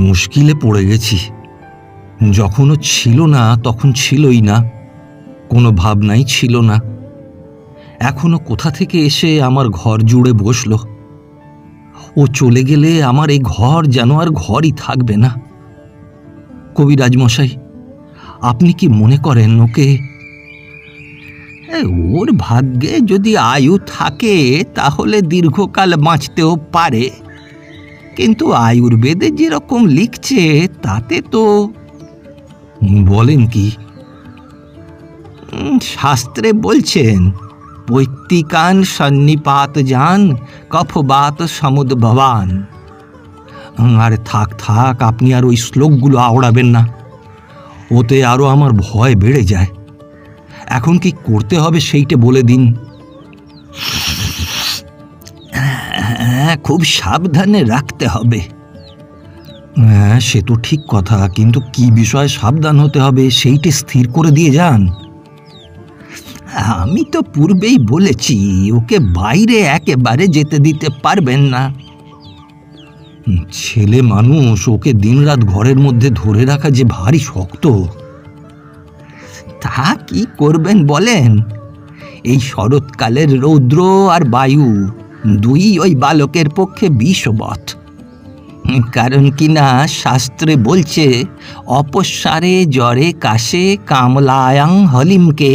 মুশকিলে পড়ে গেছি। যখনও ছিল না তখন ছিলই না, কোনো ভাবনাই ছিল না। এখনো কোথা থেকে এসে আমার ঘর জুড়ে বসলো। ও চলে গেলে আমার এই ঘর যেন আর ঘরই থাকবে না। কবিরাজ মশাই, আপনি কি মনে করেন ওকে? ওর ভাগ্যে যদি আয়ু থাকে তাহলে দীর্ঘকাল বাঁচতেও পারে, কিন্তু আয়ুর্বেদে যেরকম লিখছে তাতে তো। বলেন কি? শাস্ত্রে বলছেন, পৈত্তিকান সন্নিপাত যান কফবাত সমুদ্ভবান। আরে থাক থাক, আপনি আর ওই শ্লোকগুলো আওড়াবেন না, ওতে আরো আমার ভয় বেড়ে যায়। এখন কি করতে হবে সেইটা বলে দিন। হ্যাঁ, খুব সাবধানে রাখতে হবে। হ্যাঁ, সে তো ঠিক কথা, কিন্তু কি বিষয়ে সাবধান হতে হবে সেইটা স্থির করে দিয়ে যান। আমি তো পূর্বেই বলেছি, ওকে বাইরে একেবারে যেতে দিতে পারবেন না। ছেলে মানুষ, ওকে দিনরাত ঘরের মধ্যে ধরে রাখা যে ভারী শক্ত। তা কি করবেন বলেন? এই শরৎকালের রৌদ্র আর বায়ু দুই ওই বালকের পক্ষে বিষবৎ। কারণ কিনা শাস্ত্রে বলছে, অপস্মারে জ্বরে কাশে কামলায়াং হলিমকে।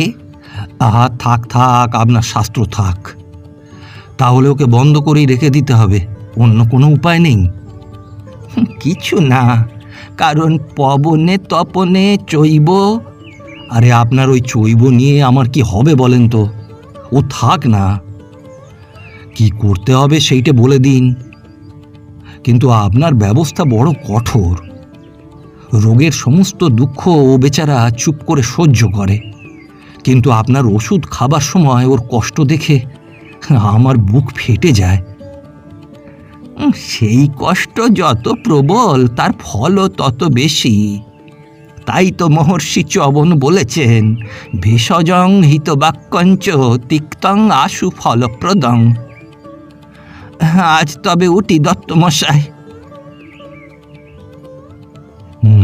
আহা থাক থাক, আপনার শাস্ত্র থাক। তাহলে ওকে বন্ধ করেই রেখে দিতে হবে, অন্য কোনো উপায় নেই? কিছু না, কারণ পবনে তপনে চৈব। আরে আপনার ওই চৈব নিয়ে আমার কি হবে বলেন তো? ও থাক না। কি করতে হবে সেইটা বলে দিন। কিন্তু আপনার ব্যবস্থা বড় কঠোর। রোগের সমস্ত দুঃখ ও বেচারা চুপ করে সহ্য করে, কিন্তু আপনার ওষুধ খাবার সময় ওর কষ্ট দেখে আমার বুক ফেটে যায়। সেই কষ্ট যত প্রবল তার ফলও তত বেশি। তাই তো মহর্ষি চ্যবন বলেছেন, ভেষজং হিতবাক্যঞ্চ তিক্তং আশু ফলপ্রদং। আজ তবে উঠি দত্তমশাই।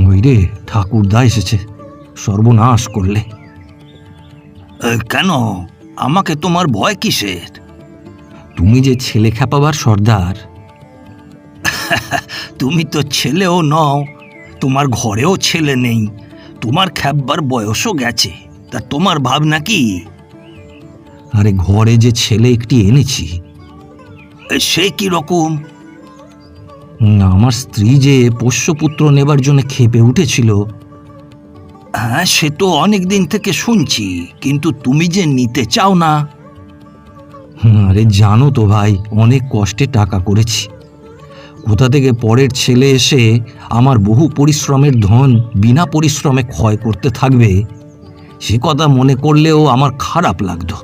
ওই রে, ঠাকুরদা এসেছে, সর্বনাশ করলে। কেন, আমাকে তোমার ভয় কিসের? তুমি যে ছেলে খেপাবার সর্দার। তুমি তো ছেলেও নও, তোমার ঘরেও ছেলে নেই, তোমার খেপবার বয়সও গেছে, তা তোমার ভাবনা কি? আরে ঘরে যে ছেলে একটি এনেছি। সে কি রকম? আমার স্ত্রী যে পোষ্যপুত্র নেবার জন্য ক্ষেপে উঠেছিল। হ্যাঁ, সে তো অনেক দিন থেকে শুনছি, কিন্তু তুমি যে নিতে চাও না। আরে জানো তো ভাই, অনেক কষ্টে টাকা করেছি। কোথা থেকে পরের ছেলে এসে আমার বহু পরিশ্রমের ধন বিনা পরিশ্রমে ক্ষয় করতে থাকবে, সে কথা মনে করলেও আমার খারাপ লাগতো।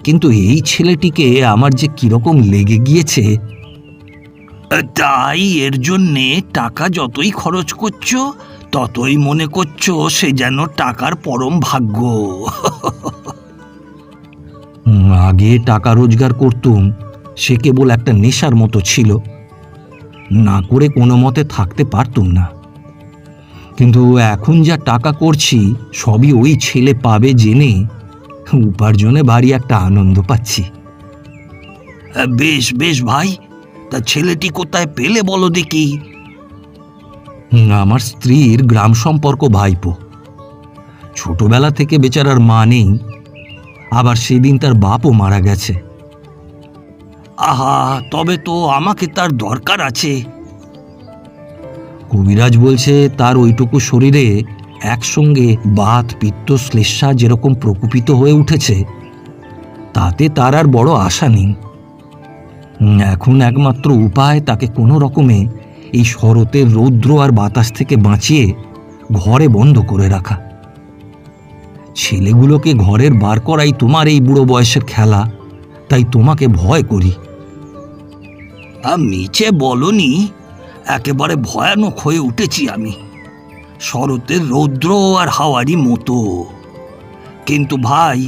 কিন্তু এই ছেলেটিকে আমার যে কিরকম লেগে গিয়েছে। তাই এর জন্যে টাকা যতই খরচ করছো ততই মনে করছো সে যেন টাকার পরম ভাগ্য। আগে টাকা রোজগার করতুম, সে কেবল একটা নেশার মতো ছিল, না করে কোনো মতে থাকতে পারতুম না। কিন্তু এখন যা টাকা করছি সবই ওই ছেলে পাবে জেনে উপার্জনে ভারী একটা আনন্দ পাচ্ছি। বেশ বেশ ভাই, তা ছেলেটি কোথায় পেলে বলো দেখি। আমার স্ত্রীর গ্রাম সম্পর্ক ভাইপো। ছোটবেলা থেকে বেচারার মা নেই, আবার সেদিন তার বাপও মারা গেছে। আহা, তবে তো আমাকে তার দরকার আছে। কবিরাজ বলছে তার ওইটুকু শরীরে একসঙ্গে বাত পিত্ত শ্লেষ্মা যেরকম প্রকোপিত হয়ে উঠেছে, তাতে তার আর বড় আশা নেই। এখন একমাত্র উপায় তাকে কোনো রকমে এই শরতের রৌদ্র আর বাতাস থেকে বাঁচিয়ে ঘরে বন্ধ করে রাখা। ছেলেগুলোকে ঘরের বার করাই তোমার এই বুড়ো বয়সের খেলা, তাই তোমাকে ভয় করি। মিছে বলনি, একেবারে ভয়ানক হয়ে উঠেছি আমি, শরতের রৌদ্র আর হাওয়ারই মতো। কিন্তু ভাই,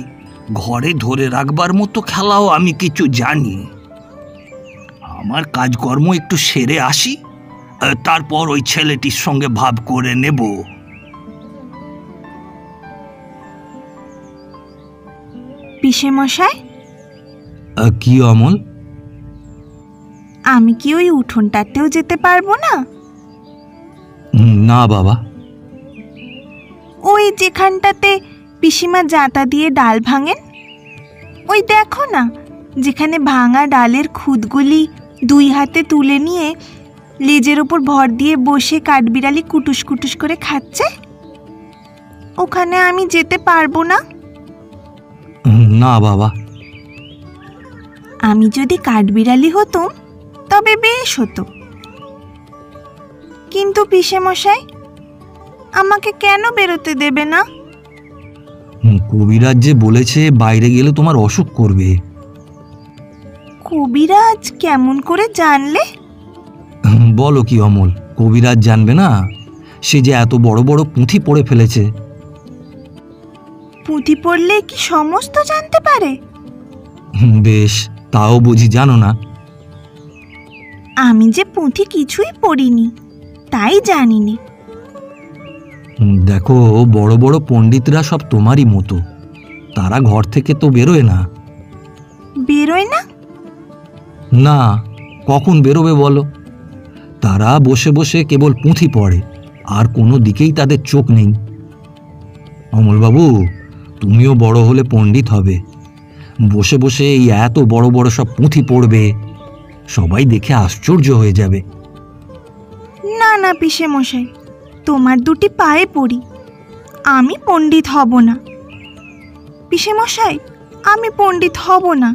ঘরে ধরে রাখবার মতো খেলাও আমি কিছু জানি। আমার কাজকর্ম একটু সেরে আসি, তারপর ওই ছেলেটির সঙ্গে ভাব করে নেব। পিসে মশাই, কি অমল? আমি কি ওই উঠোনটাতেও যেতে পারবো না? না বাবা। ওই যেখানটাতে পিসিমা জাঁতা দিয়ে ডাল ভাঙেন, ওই দেখো না, যেখানে ভাঙা ডালের খুদগুলি দুই হাতে তুলে নিয়ে লেজের ওপর ভর দিয়ে বসে কাঠবিড়ালি কুটুস কুটুস করে খাচ্ছে, ওখানে আমি যেতে পারবো না। না বাবা। আমি যদি কাঠবিড়ালি হতুম তবে বেশ হতো, কিন্তু পিসে মশাই আমাকে কেন বেরোতে দেবে না? কবিরাজ যে বলেছে বাইরে গেলে তোমার অসুখ করবে। কবিরাজ কেমন করে জানলে? বলো কি অমল, কবিরাজ জানবে না? সে যে এত বড় বড় পুঁথি পড়ে ফেলেছে। পুঁথি পড়লে কি সমস্ত জানতে পারে? বেশ, তাও বুঝি জানো না? আমি যে পুঁথি কিছুই পড়িনি, তাই জানিনি। দেখো, বড় বড় পণ্ডিতরা সব তোমারই মতো, তারা ঘর থেকে তো বেরোয় না। বেরোয় না? না, কখন বেরোবে বলো? তারা বসে বসে কেবল পুঁথি পড়ে, আর কোনো দিকেই তাদের চোখ নেই। অমলবাবু, তুমিও বড় হলে পণ্ডিত হবে, বসে বসে এই এত বড় বড় সব পুঁথি পড়বে, সবাই দেখে আশ্চর্য হয়ে যাবে। না না পিসে মশাই, তোমার দুটি পায়ে পড়ি, আমি পণ্ডিত হব না। পিসে মশাই, আমি পণ্ডিত হব না।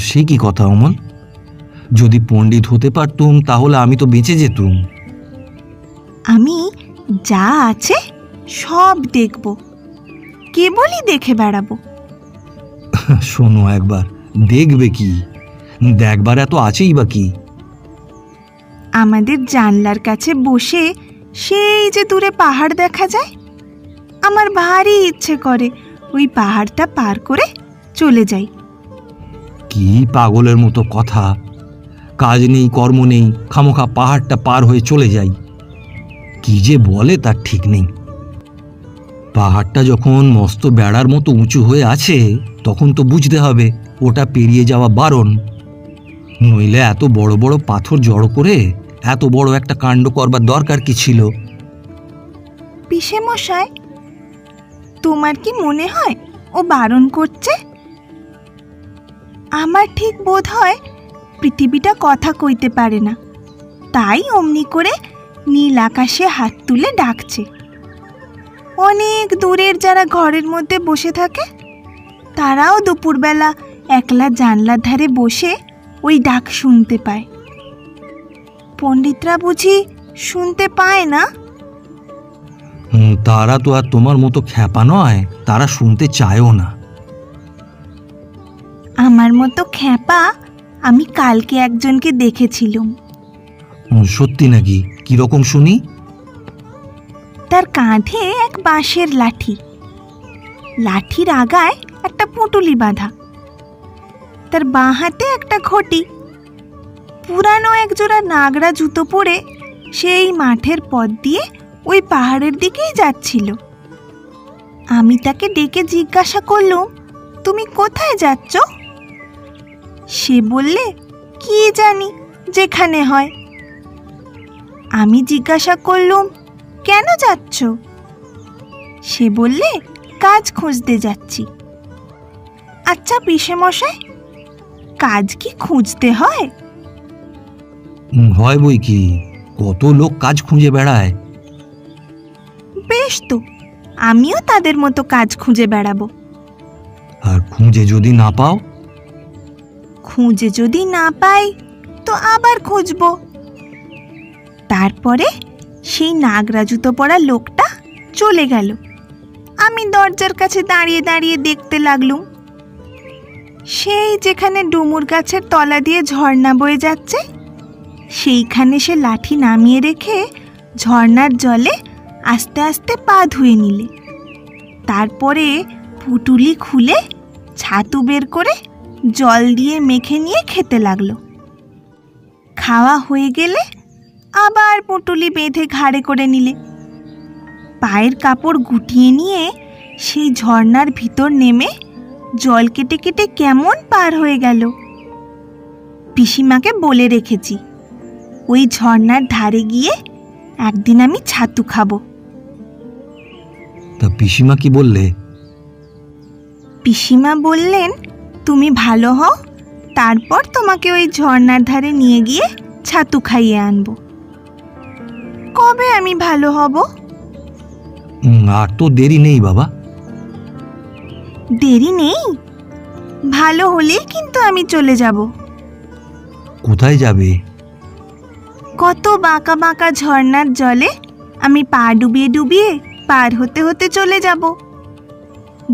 সে কি কথা অমল? যদি পণ্ডিত হতে পারতুম তাহলে আমি তো বেঁচে যেতুম। আমি যা আছে সব দেখব, কেবলই দেখে বেড়াবো। শোনো একবার, দেখবে কি? দেখবার এত আছেই বা কি? আমাদের জানলার কাছে বসে সেই যে দূরে পাহাড় দেখা যায়, আমার ভারী ইচ্ছে করে ওই পাহাড়টা পার করে চলে যাই। কি পাগলের মতো কথা! কাজ নেই, কর্ম নেই, খামোখা পাহাড়টা পার হয়ে চলে যাই। কি যে বলে তার ঠিক নেই। পাহাড়টা যখন মস্ত বেড়ার মতো উঁচু হয়ে আছে, তখন তো বুঝতে হবে ওটা পেরিয়ে যাওয়া বারণ। নইলে এত বড় বড় পাথর জড়ো করে এত বড় একটা কাণ্ড করবার দরকার কি ছিল? পিসে মশাই, তোমার কি মনে হয় ও বারণ করছে? আমার ঠিক বোধ হয় পৃথিবীটা কথা কইতে পারে না, তাই অমনি করে নীল আকাশে হাত তুলে ডাকছে। অনেক দূরের যারা ঘরের মধ্যে বসে থাকে, তারাও দুপুরবেলা একলা জানলার ধারে বসে ওই ডাক শুনতে পায়। পণ্ডিতরা বুঝি শুনতে পায় না? তারা তো আর তোমার মতো খ্যাপা নয়, তারা শুনতে চায়ও না। আমার মতো খ্যাপা আমি কালকে একজনকে দেখেছিলাম। সত্যি নাকি? কিরকম শুনি? তার কাঁধে এক বাঁশের লাঠি, লাঠির আগায় একটা পুঁটুলি বাঁধা, তার বাঁ হাতে একটা ঘটি, পুরানো একজোড়া নাগরা জুতো পরে সেই মাঠের পথ দিয়ে ওই পাহাড়ের দিকেই যাচ্ছিল। আমি তাকে ডেকে জিজ্ঞাসা করলুম, তুমি কোথায় যাচ্ছ? সে বললে, কি জানি, যেখানে হয়। আমি জিজ্ঞাসা করলুম, কেন যাচ্ছ? সে বললে, কাজ খুঁজতে যাচ্ছি। আচ্ছা পিসে মশাই, কাজ কি খুঁজতে হয়? হয় বই কি, কত লোক কাজ খুঁজে বেড়ায়। বেশ তো, আমিও তাদের মতো কাজ খুঁজে বেড়াবো। আর খুঁজে যদি না পাও? খুঁজে যদি না পাই তো আবার খুঁজবো। তারপরে সেই নাগরা জুতো পরা লোকটা চলে গেল। আমি দরজার কাছে দাঁড়িয়ে দাঁড়িয়ে দেখতে লাগলুম। সেই যেখানে ডুমুর গাছের তলা দিয়ে ঝর্ণা বয়ে যাচ্ছে, সেইখানে সে লাঠি নামিয়ে রেখে ঝর্ণার জলে আস্তে আস্তে পা ধুয়ে নিলে। তারপরে পুটুলি খুলে ছাতু বের করে জল দিয়ে মেখে নিয়ে খেতে লাগলো। খাওয়া হয়ে গেলে আবার পুঁটুলি বেঁধে ঘাড়ে করে নিলে। পায়ের কাপড় গুটিয়ে নিয়ে সেই ঝর্ণার ভিতর নেমে জল কেটে কেটে কেমন পার হয়ে গেল। পিসিমাকে বলে রেখেছি ওই ঝর্ণার ধারে গিয়ে একদিন আমি ছাতু খাবো। তা পিসিমা কি বললে? পিসিমা বললেন, তুমি ভালো হও, তারপর তোমাকে ওই ঝর্ণার ধারে নিয়ে গিয়ে ছাতু খাইয়ে আনবো। কবে আমি ভালো হব? আর তো দেরি নেই বাবা। দেরি নেই? ভালো হলেই কিন্তু আমি চলে যাব। কোথায় যাবে? কত বাঁকা বাঁকা ঝর্ণার জলে আমি পা ডুবিয়ে ডুবিয়ে পার হতে হতে চলে যাব।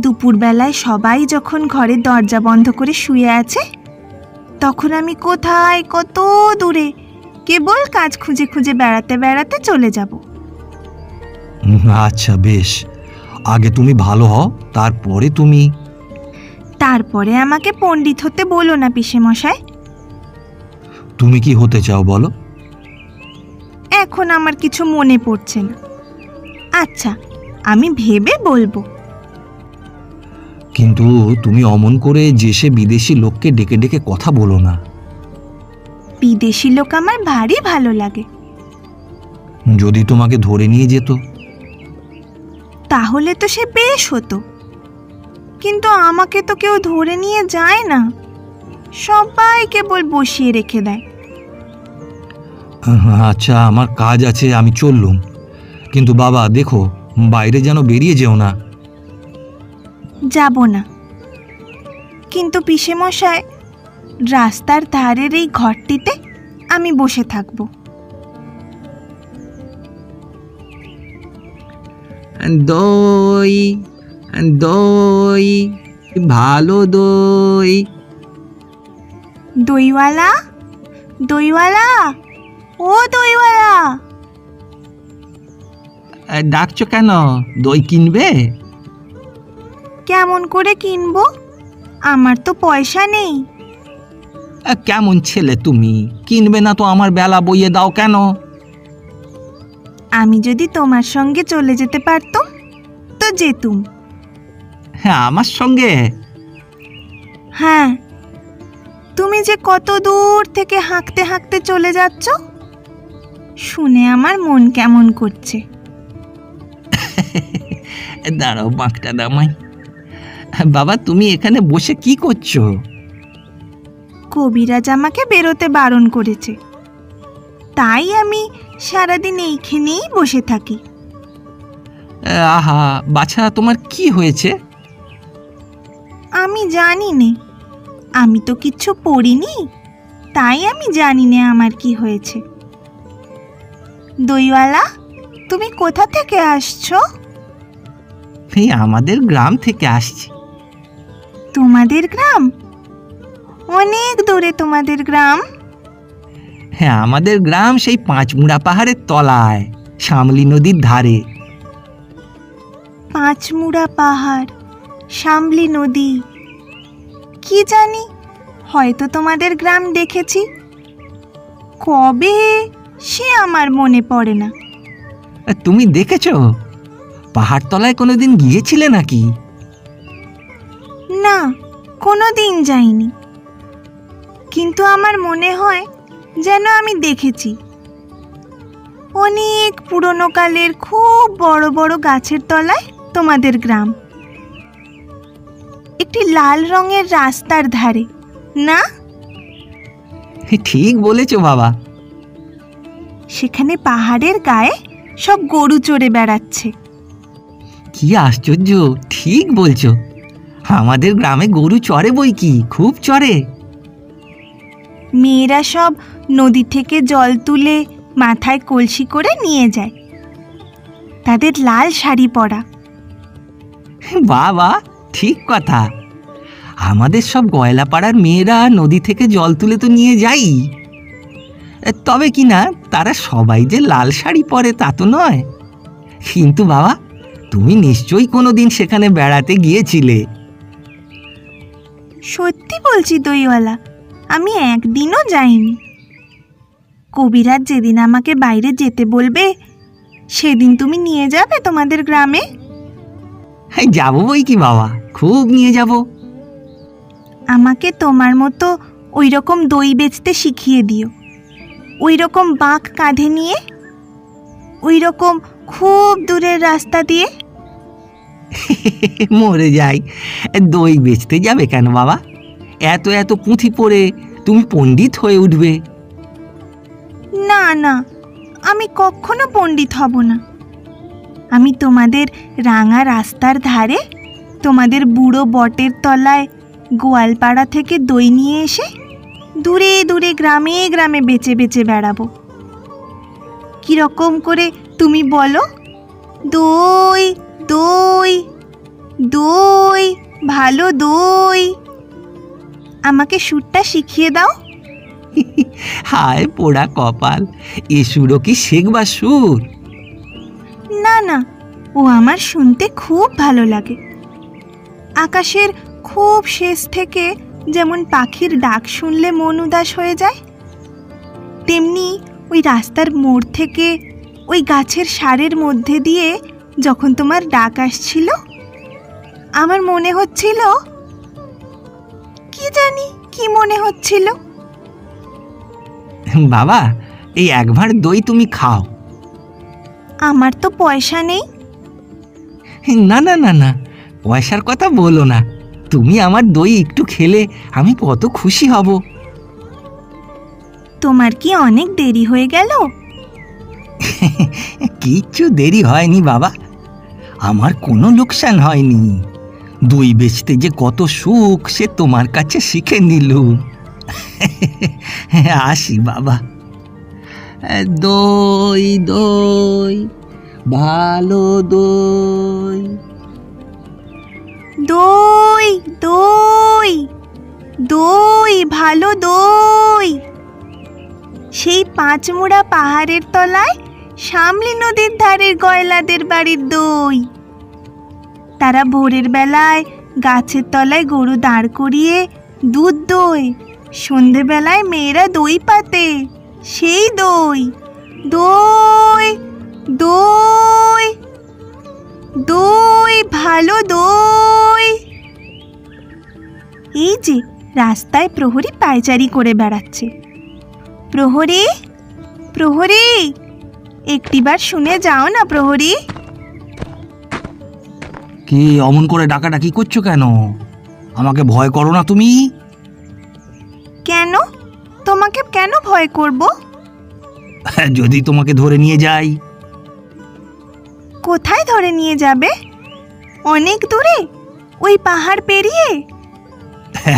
দুপুরবেলায় সবাই যখন ঘরের দরজা বন্ধ করে শুয়ে আছে, তখন আমি কোথায় কত দূরে কেবল কাজ খুঁজে খুঁজে বেড়াতে বেড়াতে চলে যাব। আচ্ছা বেশ, আগে তুমি ভালো হও, তারপরে তুমি। তারপরে আমাকে পণ্ডিত হতে বলো না পিসেমশাই। তুমি কি হতে চাও বলো? এখন আমার কিছু মনে পড়ছে না। আচ্ছা, আমি ভেবে বলবো। কিন্তু তুমি অমন করে যে সে বিদেশি লোককে ডেকে ডেকে কথা বলো না। বিদেশি লোক আমার ভারী ভালো লাগে। যদি তোমাকে ধরে নিয়ে যেত? তাহলে তো সে বেশ হতো, কিন্তু আমাকে তো কেউ ধরে নিয়ে যায় না, সবাই কেবল বসিয়ে রেখে দেয়। আচ্ছা, আমার কাজ আছে, আমি চললুম। কিন্তু বাবা দেখো, বাইরে যেন বেরিয়ে যেও না। যাব না। কিন্তু পিসেমশাই, রাস্তার ধারের এই ঘরটিতে আমি বসে থাকব। দই দই, ভালো দই। দইওয়ালা, দইওয়ালা, ও দইওয়ালা। ডাকছো কেন? দই কিনবে? কেমন করে কিনবো? আমার তো পয়সা নেই। কেমন ছেলে তুমি, কিনবে না তো আমার বেলা বইয়ে দাও কেন? আমি যদি তোমার সঙ্গে চলে যেতে পারতুম তো যেতুম। হ্যাঁ, আমার সঙ্গে? হ্যাঁ, তুমি যে কত দূর থেকে হাঁকতে হাঁকতে চলে যাচ্ছ, শুনে আমার মন কেমন করছে। দাঁড়াও, বাঁকটা দামাই। বাবা, তুমি এখানে বসে কি করছো? কবিরাজ আমাকে বেরোতে বারণ করেছে, তাই আমি সারাদিন এইখানেই বসে থাকি। আহা বাছা, তোমার কি হয়েছে? আমি জানি নে, আমি তো কিচ্ছু পড়িনি, তাই আমি জানি না আমার কি হয়েছে। দইওয়ালা, তুমি কোথা থেকে আসছো? এই আমাদের গ্রাম থেকে আসছি। তোমাদের গ্রাম? অনেক দূরে তোমাদের গ্রাম। হ্যাঁ, আমাদের গ্রাম সেই পাঁচমুড়া পাহাড়ের তলায়, শামলি নদীর ধারে। পাঁচমুড়া পাহাড়, শামলি নদী, কি জানি, হয়তো তোমাদের গ্রাম দেখেছি। কবে সে আমার মনে পড়ে না। তুমি দেখেছো? পাহাড় তলায় কোনোদিন গিয়েছিলে নাকি? না, কোনোদিন যাইনি, কিন্তু আমার মনে হয় যেন আমি দেখেছি। অনেক পুরনো কালের খুব বড় বড় গাছের তলায় তোমাদের গ্রাম, একটি লাল রঙের রাস্তার ধারে, না? ঠিক বলেছো বাবা। সেখানে পাহাড়ের গায়ে সব গরু চড়ে বেড়াচ্ছে। কি আশ্চর্য, ঠিক বলছো। আমাদের গ্রামে গরু চড়ে বই কি, খুব চড়ে। মেয়েরা সব নদী থেকে জল তুলে মাথায় কলসি করে নিয়ে যায়, তাদের লাল শাড়ি পরা। বাবা, ঠিক কথা। আমাদের সব গয়লাপাড়ার মেয়েরা নদী থেকে জল তুলে তো নিয়ে যাই, তবে কি না তারা সবাই যে লাল শাড়ি পরে তা তো নয়। কিন্তু বাবা, তুমি নিশ্চয়ই কোনোদিন সেখানে বেড়াতে গিয়েছিলে। সত্যি বলছি দইওয়ালা, আমি একদিনও যাইনি। কবিরাজ যেদিন আমাকে বাইরে যেতে বলবে সেদিন তুমি নিয়ে যাবে তোমাদের গ্রামে? হ্যাঁ, যাবো বই কি বাবা, খুব নিয়ে যাব। আমাকে তোমার মতো ওই রকম দই বেচতে শিখিয়ে দিও, ওই রকম বাঁক কাঁধে নিয়ে, ওই রকম খুব দূরের রাস্তা দিয়ে। মরে যাই, দই বেচতে যাবে কেন বাবা? এত এত পুঁথি পড়ে তুমি পণ্ডিত হয়ে উঠবে। না না, আমি কখনো পণ্ডিত হব না। আমি তোমাদের রাঙা রাস্তার ধারে, তোমাদের বুড়ো বটের তলায় গোয়ালপাড়া থেকে দই নিয়ে এসে দূরে দূরে গ্রামে গ্রামে বেচে বেচে বেড়াবো। কিরকম করে তুমি বলো? দই দই দই, ভালো দই। আমাকে সুরটা শিখিয়ে দাও। হায় পোড়া কপাল, এ সুরও কি শেখবার সুর? না না, ও আমার শুনতে খুব ভালো লাগে। আকাশের খুব শেষ থেকে যেমন পাখির ডাক শুনলে মন উদাস হয়ে যায়, তেমনি ওই রাস্তার মোড় থেকে ওই গাছের সারের মধ্যে দিয়ে যখন তোমার ডাক আসছিল, আমার মনে হচ্ছিল, কি জানি কি মনে হচ্ছিল। বাবা, এই এক ভাঁড় দই তুমি খাও। আমার তো পয়সা নেই। না না না না, পয়সার কথা বলো না। তুমি আমার দই একটু খেলে আমি কত খুশি হব। তোমার কি অনেক দেরি হয়ে গেল? কিচ্ছু দেরি হয়নি বাবা, আমার কোনো লোকসান হয়নি। দই বেচতে যে কত সুখ সে তোমার কাছে শিখে নিলুম। আসি বাবা। দই দই, ভালো দই। দই দই দই, ভালো দই। সেই পাঁচমুড়া পাহাড়ের তলায় সামলি নদীর ধারের গয়লাদের বাড়ির দই। তারা ভোরের বেলায় গাছের তলায় গরু দাঁড় করিয়ে দুধ দই, সন্ধেবেলায় মেয়েরা দই পাতে, সেই দই। দই দই দই, ভালো দই। এই যে রাস্তায় প্রহরী পায়চারি করে বেড়াচ্ছে। প্রহরী, প্রহরী, একটিবার শুনে যাও না প্রহরী। কি অমন করে ডাকাডাকি করছো কেন? আমাকে ভয় করো না তুমি? কেন? তোমাকে কেন ভয় করব? যদি তোমাকে ধরে নিয়ে যাই? কোথায় ধরে নিয়ে যাবে? অনেক দূরে, ওই পাহাড় পেরিয়ে?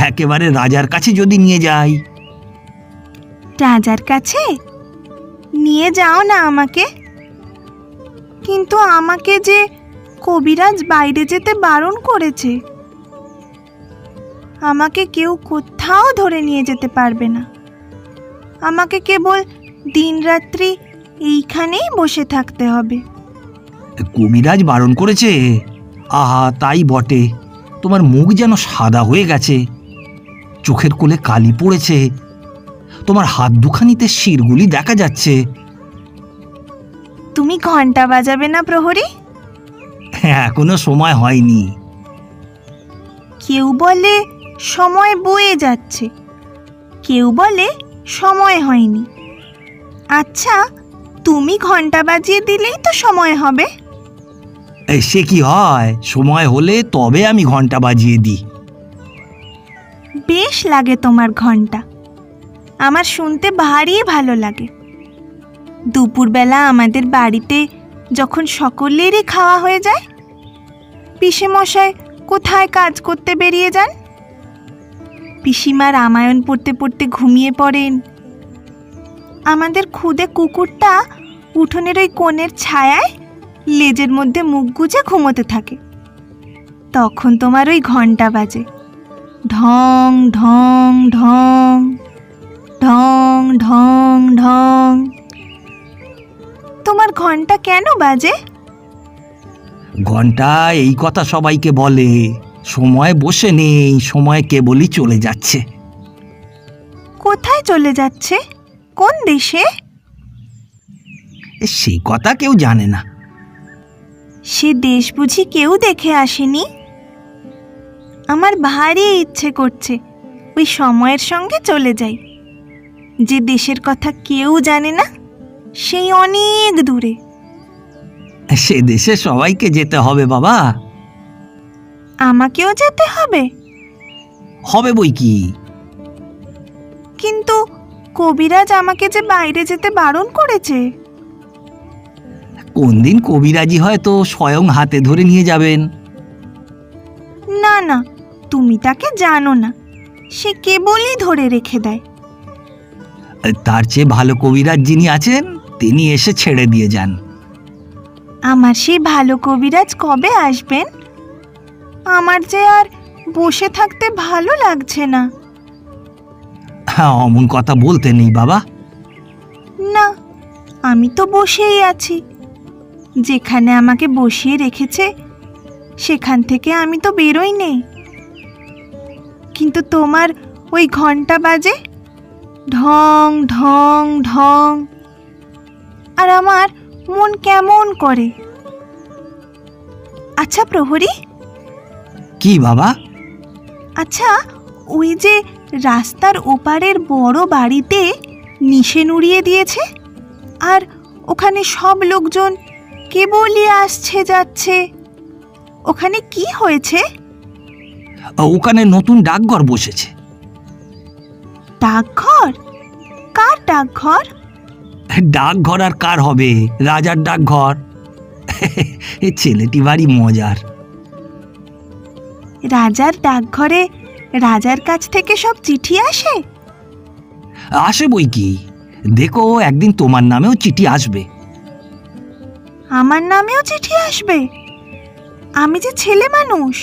একেবারে রাজার কাছে যদি নিয়ে যাই? রাজার কাছে নিয়ে যাও না আমাকে। কিন্তু আমাকে যে কবিরাজ বাইরে যেতে বারণ করেছে। আমাকে কেউ কোথাও ধরে নিয়ে যেতে পারবে না। আমাকে কেবল দিনরাত্রি এইখানেই বসে থাকতে হবে। কবিরাজ বারণ করেছে? আহা, তাই বটে। তোমার মুখ যেন সাদা হয়ে গেছে, চোখের কোলে কালি পড়েছে, তোমার হাত দুখানিতে শিরগুলি দেখা যাচ্ছে। তুমি ঘন্টা বাজাবে না প্রহরী? এখনো সময় হয়নি। কেউ বলে সময় বয়ে যাচ্ছে, কেউ বলে সময় হয়নি। আচ্ছা, তুমি ঘন্টা বাজিয়ে দিলেই তো সময় হবে। সে কি হয়? সময় হলে তবে আমি ঘন্টা বাজিয়ে দিই। বেশ লাগে তোমার ঘন্টা, আমার শুনতে ভারী ভালো লাগে। দুপুরবেলা আমাদের বাড়িতে যখন সকলেরই খাওয়া হয়ে যায়, পিসেমশাই কোথায় কাজ করতে বেরিয়ে যান, পিসিমা রামায়ণ পড়তে পড়তে ঘুমিয়ে পড়েন, আমাদের খুদে কুকুরটা উঠোনের ওই কোণের ছায়ায় লেজের মধ্যে মুখ গুজে ঘুমোতে থাকে, তখন তোমার ওই ঘন্টা বাজে, ঢং ঢং ঢং ঢং ঢং ঢং। তোমার ঘন্টা কেন বাজে? ঘন্টা এই কথা সবাইকে বলে, সময় বসে নেই, সময় কেবলই চলে যাচ্ছে। কোথায় চলে যাচ্ছে? কোন দেশে? সেই কথা কেউ জানে না। সে দেশ বুঝি কেউ দেখে আসেনি? আমার ভারী ইচ্ছে করছে ওই সময়ের সঙ্গে চলে যাই, যে দেশের কথা কেউ জানে না, সেই অনেক দূরে। সে দেশে সবাইকে যেতে হবে বাবা। আমাকেও যেতে হবে? হবে বই কি। কিন্তু কবিরাজ আমাকে যে বাইরে যেতে বারণ করেছে। কোন দিন কবিরাজি হয়তো স্বয়ং হাতে ধরে নিয়ে যাবেন। না না, তুমি তাকে জানো না, সে কেবলই ধরে রেখে দেয়। তার চেয়ে ভালো কবিরাজ যিনি আছেন তিনি এসে ছেড়ে দিয়ে যান। আমার সেই ভালো কবিরাজ কবে আসবেন? আমার যে আর বসে থাকতে ভালো লাগছে না। হ্যাঁ, অমন কথা বলতে নেই বাবা। না, আমি তো বসেই আছি। যেখানে আমাকে বসিয়ে রেখেছে সেখান থেকে আমি তো বেরোই নেই। কিন্তু তোমার ওই ঘন্টা বাজে ঢং ঢং ঢং, আর আমার মন কেমন করে। আচ্ছা প্রহরী, কি বাবা? আচ্ছা ওই যে রাস্তার ওপারের বড় বাড়িতে নিশান উড়িয়ে দিয়েছে, আর ওখানে সব লোকজন কেবলই আসছে যাচ্ছে, ওখানে কি হয়েছে? ওখানে নতুন ডাকঘর বসেছে। ডাকঘর? কার ডাকঘর? ডাকঘর আর কার হবে, রাজার ডাকঘর। এ ছেলেটি ভারী মজার। রাজার ডাকঘরে রাজার কাছ থেকে সব চিঠি আসে? আসে বই কি, দেখো একদিন তোমার নামেও চিঠি আসবে। আমার নামেও চিঠি আসবে? আমি যে ছেলে মানুষ।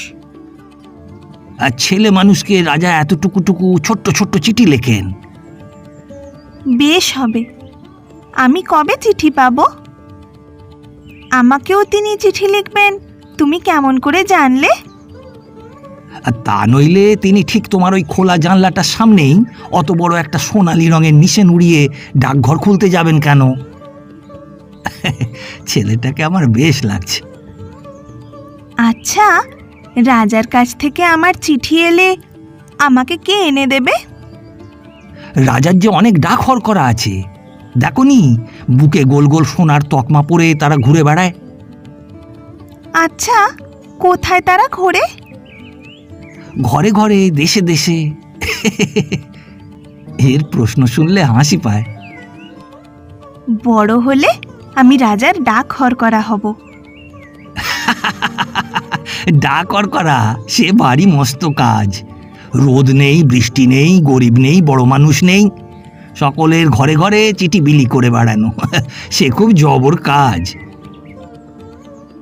আর ছেলে মানুষকে রাজা এতটুকুটুকু ছোট্ট ছোট্ট চিঠি লেখেন। বেশ হবে, আমি কবে চিঠি পাবো? আমাকেও তিনি চিঠি লিখবেন তুমি কেমন করে জানলে? আর তা নইলে তিনি ঠিক তোমার ওই খোলা জানলাটার সামনেই অত বড় একটা সোনালি রঙের নিশান উড়িয়ে ডাকঘর খুলতে যাবেন কেন? ছেলেটাকে আমার বেশ লাগছে। আচ্ছা, রাজার কাছ থেকে আমার চিঠি এলে আমাকে কে এনে দেবে? রাজার যে অনেক ডাকঘর করা আছে, দেখনি বুকে গোল গোল সোনার তকমা পরে তারা ঘুরে বেড়ায়। আচ্ছা, কোথায় তারা ঘোরে? ঘরে ঘরে, দেশে দেশে। এর প্রশ্ন শুনলে হাসি পায়। বড় হলে আমি রাজার ডাকঘর করা হব। ডাকঘর করা সে ভারী মস্ত কাজ। রোদ নেই, বৃষ্টি নেই, গরিব নেই, বড় মানুষ নেই, সকলের ঘরে ঘরে চিঠি বিলি করে বেড়ানো। সে খুব জবর কাজ।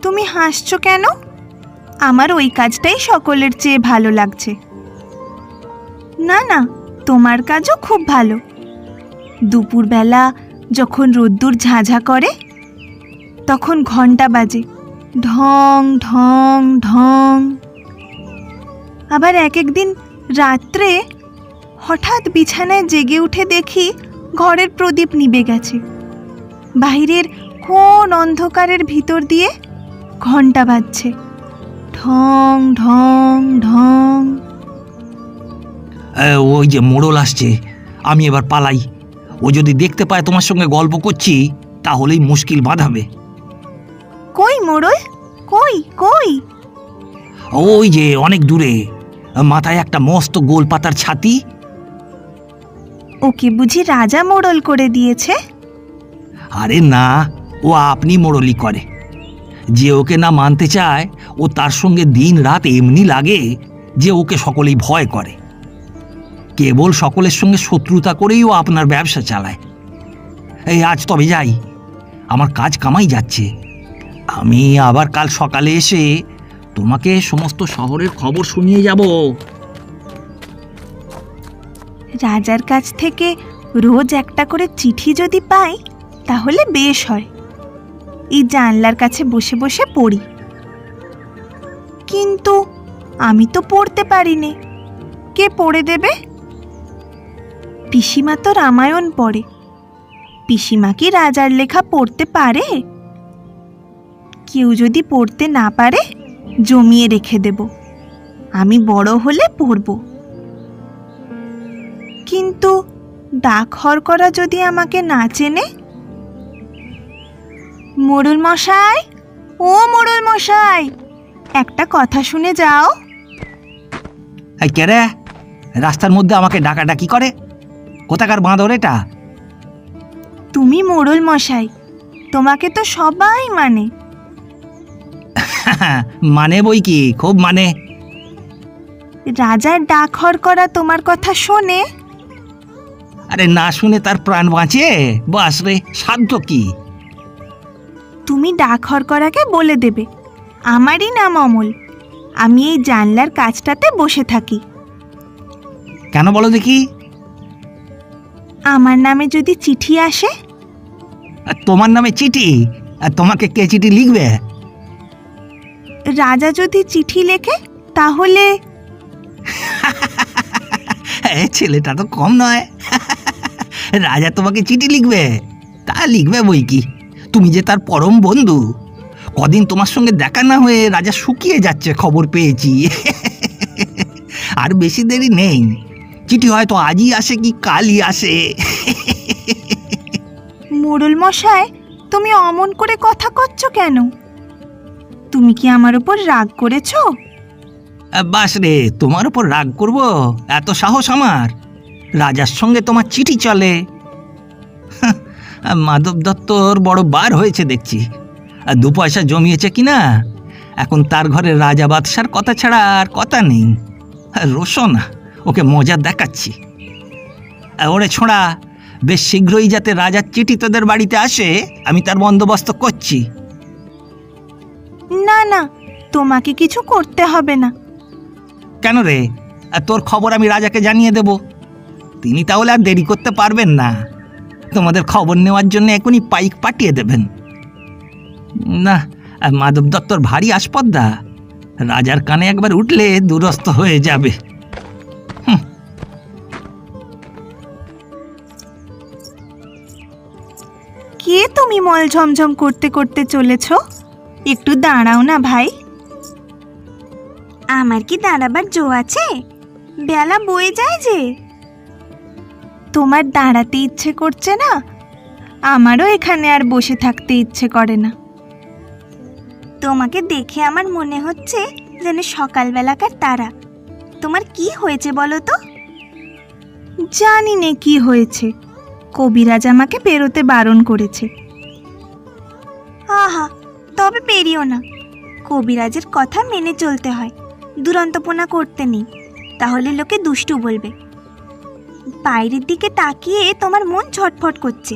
তুমি হাসছো কেন? আমার ওই কাজটাই সকলের চেয়ে ভালো লাগছে। না না, তোমার কাজও খুব ভালো। দুপুরবেলা যখন রোদ্দুর ঝাঁঝা করে তখন ঘন্টা বাজে ঢং ঢং ঢং। আবার এক একদিন রাত্রে হঠাৎ বিছানায় জেগে উঠে দেখি ঘরের প্রদীপ নিভে গেছে। বাইরের কোন অন্ধকারের ভিতর দিয়ে ঘন্টা বাজছে ঢং ঢং ঢং। ওই যে মোড়ল আসছে, আমি এবার পালাই। ও যদি দেখতে পায় তোমার সঙ্গে গল্প করছি তাহলেই মুশকিল বাঁধাবে। কই মোড়ল? কই কই? ওই যে অনেক দূরে, মাথায় একটা মস্ত গোল পাতার ছাতি। ওকে বুঝি রাজা মোড়ল করে দিয়েছে? আরে না, ও আপনি মোড়লি করে। যে ওকে না মানতে চায় ও তার সঙ্গে দিন রাত এমনি লাগে যে ওকে সকলেই ভয় করে। কেবল সকলের সঙ্গে শত্রুতা করেই ও আপনার ব্যবসা চালায়। এই আজ তবে যাই, আমার কাজ কামাই যাচ্ছে। আমি আবার কাল সকালে এসে তোমাকে সমস্ত শহরের খবর শুনিয়ে যাব। রাজার কাছ থেকে রোজ একটা করে চিঠি যদি পাই তাহলে বেশ হয়। এই জানলার কাছে বসে বসে পড়ি। কিন্তু আমি তো পড়তে পারিনি, কে পড়ে দেবে? পিসিমা তো রামায়ণ পড়ে, পিসিমা কি রাজার লেখা পড়তে পারে? কেউ যদি পড়তে না পারে জমিয়ে রেখে দেব, আমি বড় হলে পড়ব। কিন্তু ডাকঘর করা যদি আমাকে না চেনে? মোড়ল মশাই, ও মোড়ল মশাই, একটা কথা শুনে যাও। এই কে রে? রাস্তার মধ্যে আমাকে ডাকাডাকি করে? কোথাকার বাঁদর এটা? তুমি মোড়ল মশাই, তোমাকে তো সবাই মানে। মানে বই কি, খুব মানে। রাজার ডাকঘর করা তোমার কথা শোনে? আরে না শুনে তার প্রাণ বাঁচে? বাস রে, সাধ্য কি? তুমি ডাকঘর করাকে বলে দেবে আমারই নাম অমল, আমি এই জানলার কাছটাতে বসে থাকি। কেন বলো দেখি? আমার নামে যদি চিঠি আসে? আর তোমার নামে চিঠি? আর তোমাকে কে চিঠি লিখবে? রাজা যদি চিঠি লেখে তাহলে? ছেলেটা তো কম নয়। রাজা তোমাকে চিঠি লিখবে? তা লিখবে বই কি, তুমি যে তার পরম বন্ধু। কদিন তোমার সঙ্গে দেখা না হয়ে রাজা শুকিয়ে যাচ্ছে, খবর পেয়েছি। আর বেশি দেরি নেই, চিঠি হয়তো আজই আসে কি কালই আসে। মোড়ল মশাই, তুমি অমন করে কথা করছো কেন? তুমি কি আমার উপর রাগ করেছো? বাস রে, তোমার উপর রাগ করব? এত সাহস আমার? রাজার সঙ্গে তোমার চিঠি চলে? মাধব দত্তর বড় বার হয়েছে দেখছি, আর 2 পয়সা জমিয়েছে কিনা। এখন তার ঘরে রাজা বাদশার কথা ছাড়া আর কথা নেই। রোশনা, ওকে মজা দেখাচ্ছি। ওরে ছোঁড়া, বেশ শীঘ্রই যাতে রাজার চিঠি তোদের বাড়িতে আসে, আমি তার বন্দোবস্ত করছি। না না, তোমাকে কিছু করতে হবে না। কেন রে? তোর খবর আমি রাজাকে জানিয়ে দেব, তিনি তাহলে আর দেরি করতে পারবেন না। তোমাদের খবর নেওয়ার জন্য এখনই পাইক পাঠিয়ে দেবেন। না, মাধব দত্তর ভারী আসপদ্দা, রাজার কানে একবার উঠলে দুরস্ত হয়ে যাবে। কে তুমি মল ঝমঝম করতে করতে চলেছ? একটু দাঁড়াও না ভাই। আমার কি দাঁড়াবার জো আছে? বেলা বয়ে যায় যে। তোমার দাঁড়াতে ইচ্ছে করছে না? আমারও এখানে আর বসে থাকতে ইচ্ছে করে না। তোমাকে দেখে আমার মনে হচ্ছে যেন সকালবেলাকার তারা। তোমার কি হয়েছে বলো তো? জানি নে কি হয়েছে, কবিরাজ আমাকে বেরোতে বারণ করেছে। আহা, তবে বেরিও না। কবিরাজের কথা মেনে চলতে হয়, দুরন্তপনা করতে নেই, তাহলে লোকে দুষ্টু বলবে। বাইরের দিকে তাকিয়ে তোমার মন ছটফট করছে,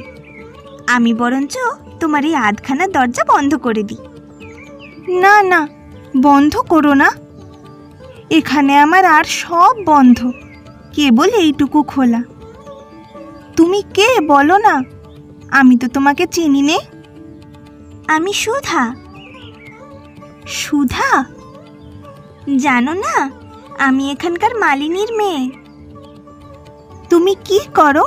আমি বরঞ্চ তোমার এই আধখানা দরজা বন্ধ করে দিই। না না, বন্ধ করো না। এখানে আমার আর সব বন্ধ, কেবল এইটুকু খোলা। তুমি কে বলো না? আমি তো তোমাকে চিনি নে। আমি সুধা। সুধা? জানো না, আমি এখানকার মালিনীর মেয়ে। তুমি কি করো?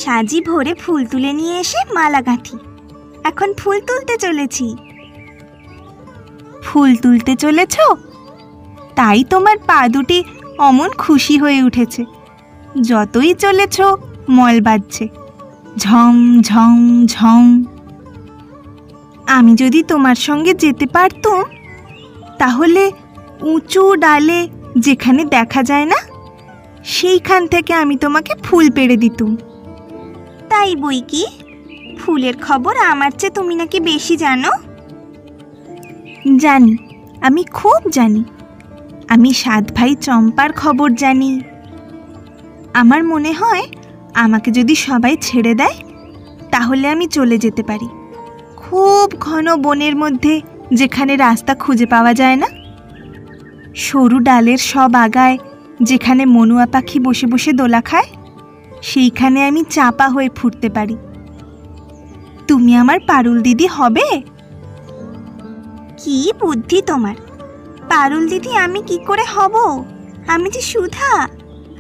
সাজি ভরে ফুল তুলে নিয়ে এসে মালা গাঁথি। এখন ফুল তুলতে চলেছি। ফুল তুলতে চলেছ? তাই তোমার পা দুটি অমন খুশি হয়ে উঠেছে। যতই চলেছ মল বাজছে, ঝম ঝম ঝম। আমি যদি তোমার সঙ্গে যেতে পারতুম, তাহলে উঁচু ডালে যেখানে দেখা যায় না, সেইখান থেকে আমি তোমাকে ফুল পেড়ে দিতুম। তাই বই কি, ফুলের খবর আমার চেয়ে তুমি নাকি বেশি জানো? জানি, আমি খুব জানি। আমি 7 ভাই চম্পার খবর জানি। আমার মনে হয় আমাকে যদি সবাই ছেড়ে দেয়, তাহলে আমি চলে যেতে পারি খুব ঘন বনের মধ্যে, যেখানে রাস্তা খুঁজে পাওয়া যায় না। সরু ডালের সব আগায় যেখানে মনুয়া পাখি বসে বসে দোলা খায়, সেইখানে আমি চাপা হয়ে ফুটতে পারি। তুমি আমার পারুল দিদি হবে? কি বুদ্ধি তোমার! পারুল দিদি আমি কি করে হব? আমি যে সুধা,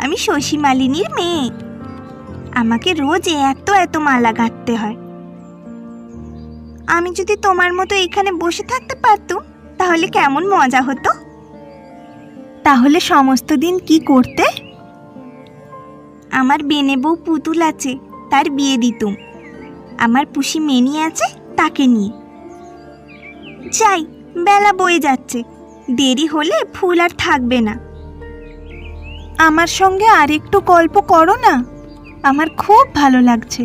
আমি শশী মালিনীর মেয়ে। আমাকে রোজ এত এত মালা গাঁথতে হয়। আমি যদি তোমার মতো এখানে বসে থাকতে পারতুম তাহলে কেমন মজা হতো। তাহলে সমস্ত দিন কি করতে? আমার বেনে বউ পুতুল আছে, তার বিয়ে দিতুম। আমার পুষি মেনি আছে, তাকে নিয়ে। যাই, বেলা বয়ে যাচ্ছে, দেরি হলে ফুল আর থাকবে না। আমার সঙ্গে আর একটু গল্প করো না, আমার খুব ভালো লাগছে।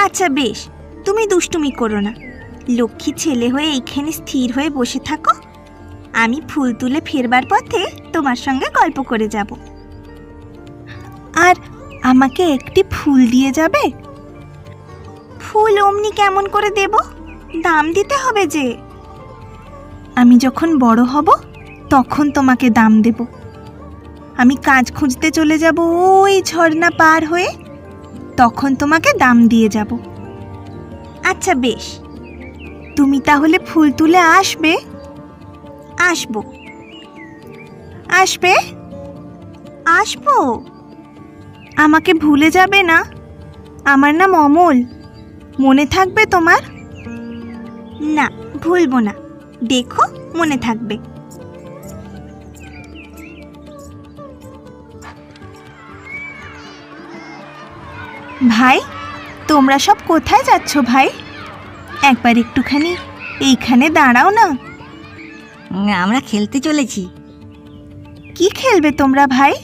আচ্ছা বেশ, তুমি দুষ্টুমি করো না, লক্ষ্মী ছেলে হয়ে এইখানে স্থির হয়ে বসে থাকো। আমি ফুল তুলে ফেরবার পথে তোমার সঙ্গে গল্প করে যাব। আর আমাকে একটি ফুল দিয়ে যাবে? ফুল অমনি কেমন করে দেব? দাম দিতে হবে যে। আমি যখন বড় হব তখন তোমাকে দাম দেব। আমি কাজ খুঁজতে চলে যাব ওই ঝর্ণা পার হয়ে, তখন তোমাকে দাম দিয়ে যাব। আচ্ছা বেশ, তুমি তাহলে ফুল তুলে আসবে? আসবো। আসবে? আসবো। আমাকে ভুলে যাবে না? আমার নাম অমল, মনে থাকবে তোমার? না, ভুলবো না, দেখো মনে থাকবে। ভাই, তোমরা সব কোথায় যাচ্ছ ভাই? একবার একটুখানি এইখানে দাঁড়াও না। আমরা খেলতে চলেছি। কি খেলবে তোমরা ভাই?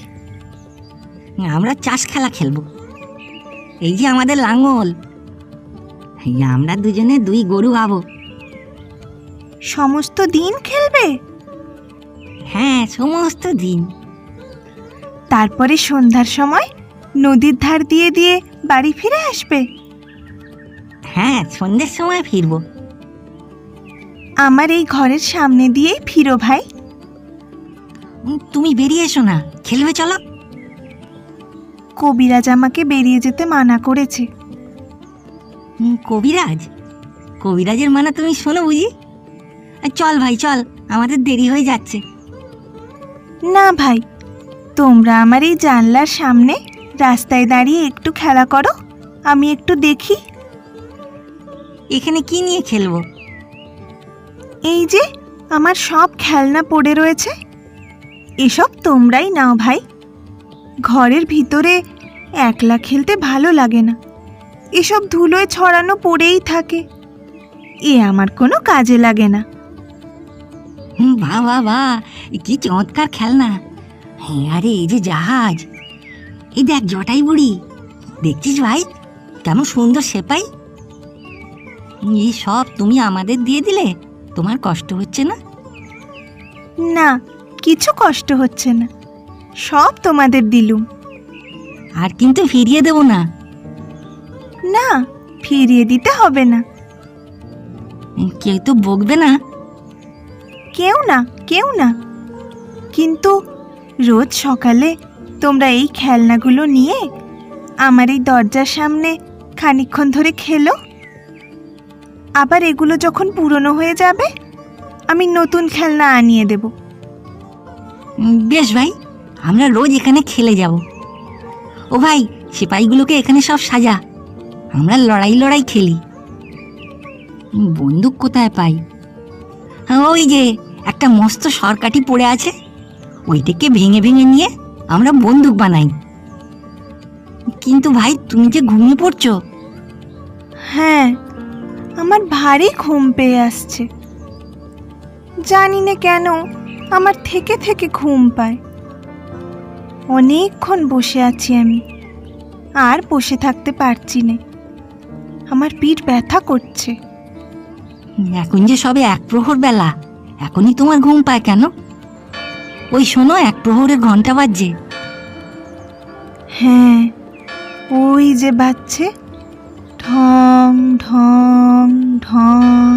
আমরা চাষ খেলা খেলবো। এই যে আমাদের লাঙল, আমরা দুজনে দুই গরু আবো। সমস্ত দিন খেলবে? হ্যাঁ, সমস্ত দিন। তারপরে সন্ধ্যার সময় নদীর ধার দিয়ে দিয়ে বাড়ি ফিরে আসবে? হ্যাঁ, সন্ধ্যের সময় ফিরবো। আমার এই ঘরের সামনে দিয়েই ফিরো ভাই। তুমি বেরিয়ে এসো না, খেলবে চলো। কবিরাজ আমাকে বেরিয়ে যেতে মানা করেছে। কবিরাজ? কবিরাজের মানা তুমি শোনো বুঝি? চল ভাই চল, আমাদের দেরি হয়ে যাচ্ছে। না ভাই, তোমরা আমার এই জানলার সামনে রাস্তায় দাঁড়িয়ে একটু খেলা করো, আমি একটু দেখি। এখানে কি নিয়ে খেলবো? এই যে আমার সব খেলনা পড়ে রয়েছে, এসব তোমরাই নাও ভাই। ঘরের ভিতরে একলা খেলতে ভালো লাগে না, এসব ধুলোয় ছড়ানো পড়েই থাকে, এ আমার কোনো কাজে লাগে না। বাহ বাহ বাহ, কি চমৎকার খেলনা। হ্যাঁ, আরে এই যে জাহাজ, এই দেখ জটাই বুড়ি, দেখছিস ভাই কেমন সুন্দর সেপাই। এই সব তুমি আমাদের দিয়ে দিলে, তোমার কষ্ট হচ্ছে না? না, কিছু কষ্ট হচ্ছে না, সব তোমাদের দিলুম। আর কিন্তু ফিরিয়ে দেব না। না, ফিরিয়ে দিতে হবে না। কেউ তো বকবে না? কেউ না, কেউ না। কিন্তু রোজ সকালে তোমরা এই খেলনাগুলো নিয়ে আমার এই দরজার সামনে খানিকক্ষণ ধরে খেলো, আবার এগুলো যখন পুরনো হয়ে যাবে আমি নতুন খেলনা আনিয়ে দেব। বেশ ভাই, আমরা রোজ এখানে খেলে যাব। ও ভাই, সিপাহীগুলোকে এখানে সব সাজা, আমরা লড়াই লড়াই খেলি। বন্দুক কোথায় পাই? ওই যে একটা মস্ত সরকাঠি পড়ে আছে, ওইটাকে ভেঙে ভেঙে নিয়ে আমরা বন্দুক বানাই। কিন্তু ভাই, তুমি যে ঘুমিয়ে পড়ছো। হ্যাঁ, আমার ভারী ঘুম পেয়ে আসছে, জানি না কেন আমার থেকে থেকে ঘুম পায়। অনেকক্ষণ বসে আছি আমি, আর বসে থাকতে পারছি না, আমার পিঠ ব্যথা করছে। এখন যে সবে 1 প্রহর বেলা, এখনই তোমার ঘুম পায় কেন? ওই শোনো, 1 প্রহরের ঘন্টা বাজছে। হ্যাঁ, ওই যে বাজছে, ঢং ঢং ঢং,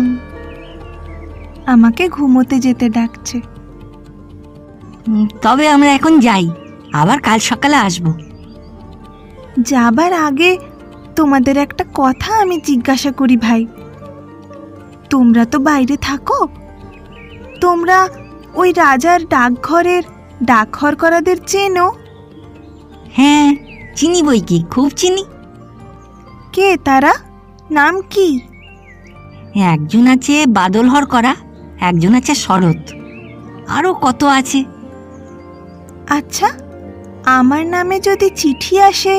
আমাকে ঘুমোতে যেতে ডাকছে। তবে আমরা এখন যাই, আবার কাল সকালে আসবো। যাবার আগে তোমাদের একটা কথা আমি জিজ্ঞাসা করি ভাই। তোমরা তো বাইরে থাকো, তোমরা ওই রাজার ডাকঘরের ডাকঘর করাদের চেনো? হ্যাঁ, চিনি বই কি, খুব চিনি। কে তারা? নাম কি? একজন আছে বাদলহর করা, একজন আছে শরৎ, আরও কত আছে। আচ্ছা, আমার নামে যদি চিঠি আসে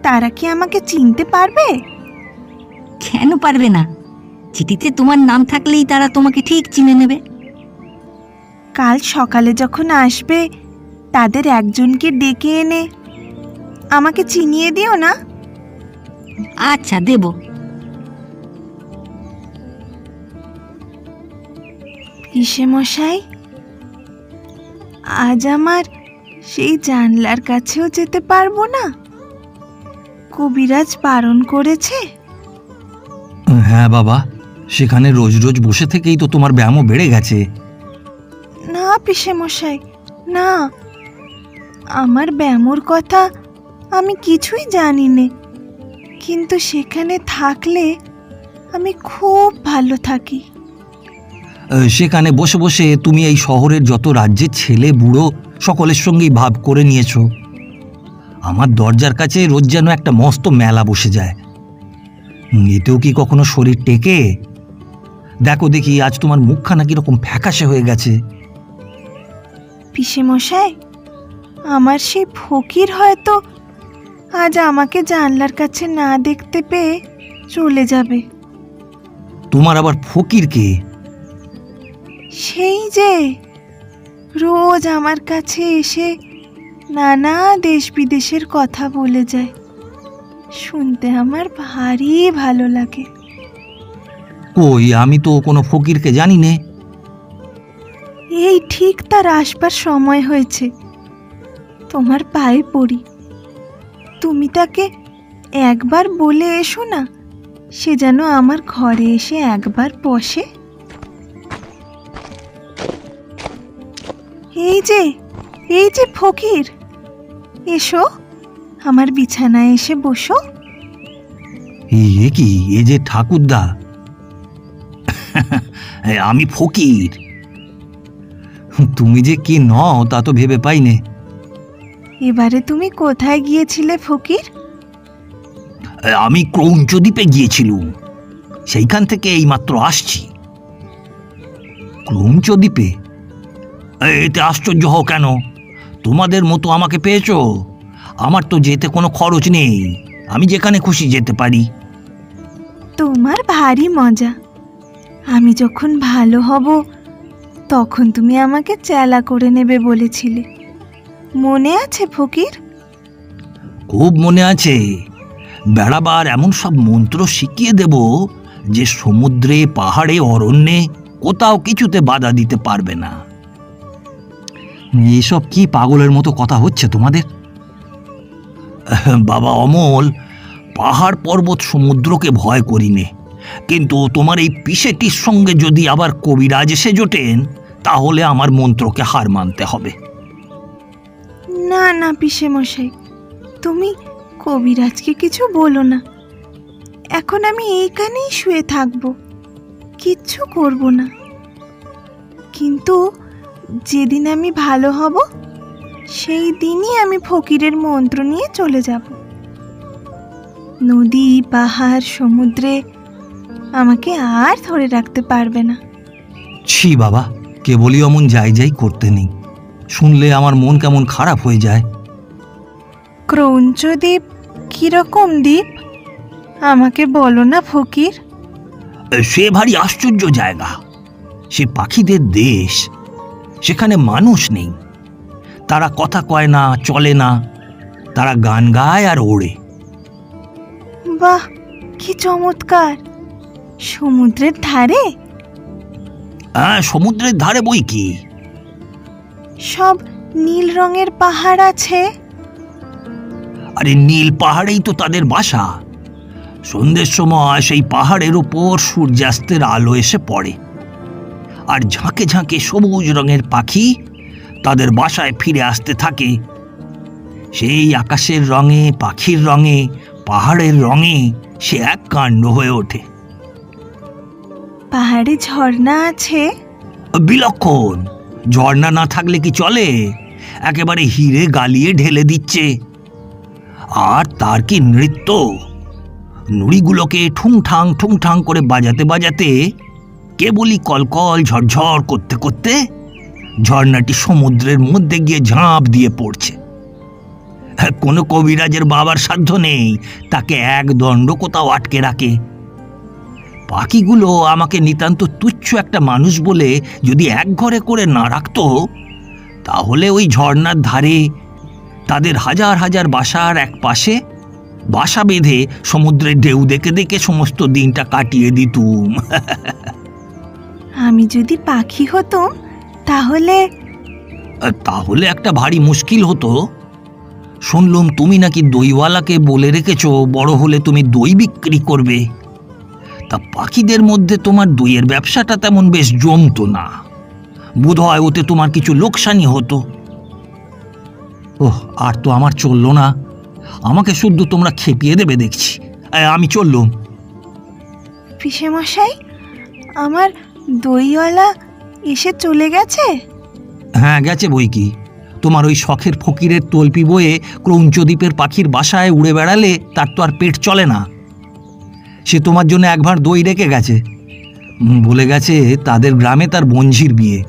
তারা কি আমাকে চিনতে পারবে? কেন পারবে না? চিঠিতে তোমার নাম থাকলেই তারা তোমাকে ঠিক চিনে নেবে। কাল সকালে যখন আসবে তাদের একজনকে ডেকে এনে আমাকে চিনিয়ে দিও না। আচ্ছা, দেব। পিসে মশাই, আজ আমার সেই জানলার কাছেও যেতে পারবো না? কবিরাজ বারণ করেছে। হ্যাঁ বাবা, সেখানে রোজ রোজ বসে থেকেই তো তোমার ব্যায়ামও বেড়ে গেছে। না পিসে মশাই, না, আমার ব্যামোর কথা আমি কিছুই জানি নে, কিন্তু সেখানে থাকলে আমি খুব ভালো থাকি। সেখানে বসে বসে তুমি এই শহরের যত রাজ্যের ছেলে বুড়ো সকলের সঙ্গেই ভাব করে নিয়েছো। আমার দরজার কাছে রোজ যেন একটা মস্ত মেলা বসে যায়। এতেও কি কখনো শরীর টেকে? দেখো দেখি, আজ তোমার মুখখানা কিরকম ফ্যাকাশে হয়ে গেছে। পিসে মশাই, আমার সেই ফকির হয়তো আজ আমাকে জানলার কাছে না দেখতে পেয়ে চলে যাবে। তোমার আবার ফকির কে? সেই যে রোজ আমার কাছে এসে নানা দেশ বিদেশের কথা বলে যায়, শুনতে আমার ভারী ভালো লাগে। কই, আমি তো কোনো ফকিরকে জানি নে। এই ঠিক তার আসবার সময় হয়েছে, তোমার পায়ে পড়ি, তুমি তাকে একবার বলে এসো না, সে যেন আমার ঘরে এসে একবার বসে। এই যে ফকির, এসো, আমার বিছানায় এসে বসো। এ কি, এ যে ঠাকুরদা! আমি ফকির, তুমি যে কি নও তা তো ভেবে পাইনে। এবারে তুমি কোথায় গিয়েছিলে ফকির? আমি ক্রৌঞ্চ দ্বীপে গিয়েছিলুম, সেইখান থেকে এইমাত্র আসছি। ক্রৌঞ্চ দ্বীপে? এতে আশ্চর্য হও কেন? তোমাদের মতো আমাকে পেয়েছো? আমার তো যেতে কোনো খরচ নেই, আমি যেখানে খুশি যেতে পারি। তোমার ভারী মজা। আমি যখন ভালো হব তখন তুমি আমাকে চেলা করে নেবে বলেছিলে, মনে আছে ফকির? খুব মনে আছে। বেড়াবার এমন সব মন্ত্র শিখিয়ে দেব যে সমুদ্রে, পাহাড়ে, অরণ্যে কোথাও কিছুতে বাধা দিতে পারবে না। এসব কি পাগলের মতো কথা হচ্ছে তোমাদের? বাবা অমল, পাহাড় পর্বত সমুদ্রকে ভয় করিনে, কিন্তু তোমার এই পিসেটির সঙ্গে যদি আবার কবিরাজ এসে জোটেন তাহলে আমার মন্ত্রকে হার মানতে হবে। না না পিসে মশাই, তুমি কবিরাজকে কিছু বলো না। এখন আমি এইখানেই শুয়ে থাকবো, কিচ্ছু করব না। কিন্তু যেদিন আমি ভালো হব সেই দিনই আমি ফকিরের মন্ত্র নিয়ে চলে যাব। নদী, পাহাড়, সমুদ্রে আমাকে আর ধরে রাখতে পারবে না। ছি বাবা, কেবলই অমন যাই যাই করতে নেই, শুনলে আমার মন কেমন খারাপ হয়ে যায়। ক্রৌঞ্চ দ্বীপ কিরকম দ্বীপ আমাকে বলো না ফকির। সে ভারী আশ্চর্য জায়গা, সে পাখিদের দেশ। সেখানে মানুষ নেই, তারা কথা কয় না, চলে না, তারা গান গায় আর ওড়ে। বাহ, কি চমৎকার! সমুদ্রের ধারে? হ্যাঁ, সমুদ্রের ধারে বই কি। সব নীল রঙের পাহাড় আছে? আরে নীল পাহাড়েই তো তাদের বাসা। সন্ধ্যের সময় সেই পাহাড়ের ওপর সূর্যাস্তের আলো এসে পড়ে, আর ঝাঁকে ঝাঁকে সবুজ রঙের পাখি তাদের বাসায় ফিরে আসতে থাকে। সেই আকাশের রঙে, পাখির রঙে, পাহাড়ের রঙে সে এক কাণ্ড হয়ে ওঠে। পাহাড়ে ঝর্ণা আছে? বিলক্ষণ! ঝর্ণা না থাকলে কি চলে? একেবারে হিরে গালিয়ে ঢেলে দিচ্ছে। আর তার কি নৃত্য! নুড়িগুলোকে ঠুংঠাং ঠুংঠাং করে বাজাতে বাজাতে কেবলই কলকল ঝরঝর করতে করতে ঝর্ণাটি সমুদ্রের মধ্যে গিয়ে ঝাঁপ দিয়ে পড়ছে। কোনো কবিরাজের বাবার সাধ্য নেই তাকে এক দণ্ড কোথাও আটকে রাখে। পাখিগুলো আমাকে নিতান্ত তুচ্ছ একটা মানুষ বলে যদি এক ঘরে করে না রাখতো, তাহলে ওই ঝর্ণার ধারে তাদের হাজার হাজার বাসার এক পাশে বাসা বেঁধে সমুদ্রের ঢেউ দেখে দেখে সমস্ত দিনটা কাটিয়ে দিতুম। আমি যদি পাখি হতাম তাহলে তাহলে একটা ভারী মুশকিল হতো। শুনলুম তুমি নাকি দইওয়ালাকে বলে রেখেছো বড় হলে তুমি দই বিক্রি করবে। তা পাখিদের মধ্যে তোমার দইয়ের ব্যবসাটা তেমন বেশ জমতো না, বোধ হয় ওতে তোমার কিছু লোকসানি হতো। ওহ, আর তো আমার চললো না, আমাকে শুদ্ধ তোমরা খেপিয়ে দেবে দেখছি। আমি চললুম। পিসেমশাই, আমার দইওয়ালা এসে চলে গেছে? হ্যাঁ, গেছে বই কি। তোমার ওই শখের ফকিরের তল্পি বয়ে ক্রৌঞ্চদ্বীপের পাখির বাসায় উড়ে বেড়ালে তার তো আর পেট চলে না। সে তোমার জন্য এক ভাঁড় দই রেখে গেছে। বলে গেছে তাদের গ্রামে তার বঞ্ঝির বিয়ে,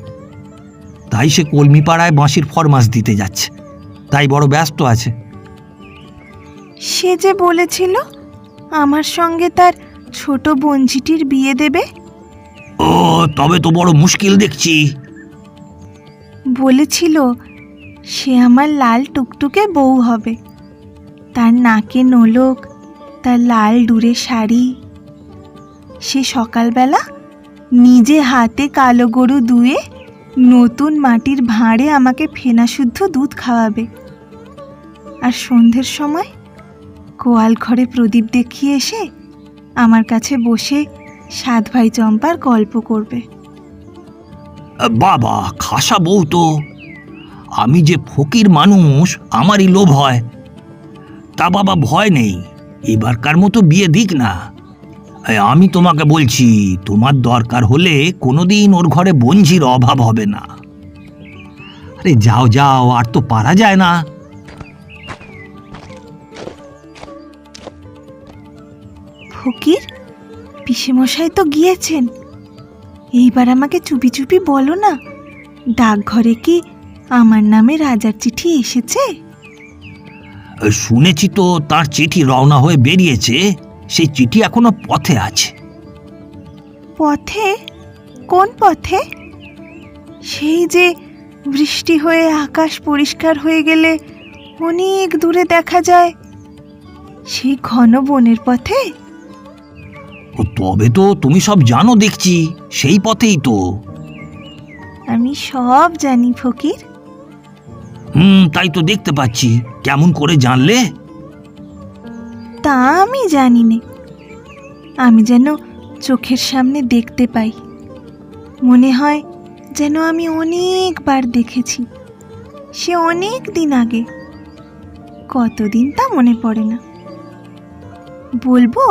তাই সে কলমিপাড়ায় বাঁশির ফরমাস দিতে যাচ্ছে, তাই বড় ব্যস্ত আছে। সে যে বলেছিল আমার সঙ্গে তার ছোট বোনঝিটির বিয়ে দেবে। ও, তবে তো বড় মুশকিল দেখছি। বলেছিল সে আমার লাল টুকটুকে বউ হবে। তার নাকে নোলক, তার লাল ডুরে শাড়ি। সে সকালবেলা নিজে হাতে কালো গরু দুয়ে নতুন মাটির ভাঁড়ে আমাকে ফেনা শুদ্ধ দুধ খাওয়াবে, আর সন্ধ্যের সময় গোয়াল ঘরে প্রদীপ দেখিয়ে এসে আমার কাছে বসে সাত ভাই চম্পার গল্প করবে। বাবা, খাসা বউ তো! আমি যে ফকির মানুষ, আমারই লোভ হয়। তা বাবা, ভয় নেই, এবারকার মতো বিয়ে দিক না। আমি তোমাকে বলছি, তোমার দরকার হলে কোনোদিন ওর ঘরে বঞ্ঝির অভাব হবে না। আরে যাও যাও, আর তো পারা যায় না। ফকির, পিসেমশাই তো গিয়েছেন। এইবার আমাকে চুপি চুপি বলো না, ডাকঘরে কি আমার নামে রাজার চিঠি এসেছে? শুনেছি তো তার চিঠি রওনা হয়ে বেরিয়েছে, সেই চিঠি এখনো পথে আছে। পথে? কোন পথে? সেই যে বৃষ্টি হয়ে আকাশ পরিষ্কার হয়ে গেলে অনেক দূরে দেখা যায়, সেই ঘন বনের পথে? ও, তবে তো তুমি সব জানো দেখছি, সেই পথেই তো। আমি সব জানি ফকির। তাই তো দেখতে পাচ্ছি। কেমন করে জানলে? তা আমি জানি নে, আমি যেন চোখের সামনে দেখতে পাই। মনে হয় যেন আমি অনেকবার দেখেছি, সে অনেক দিন আগে। কতদিন তা মনে পড়ে না। বলবো?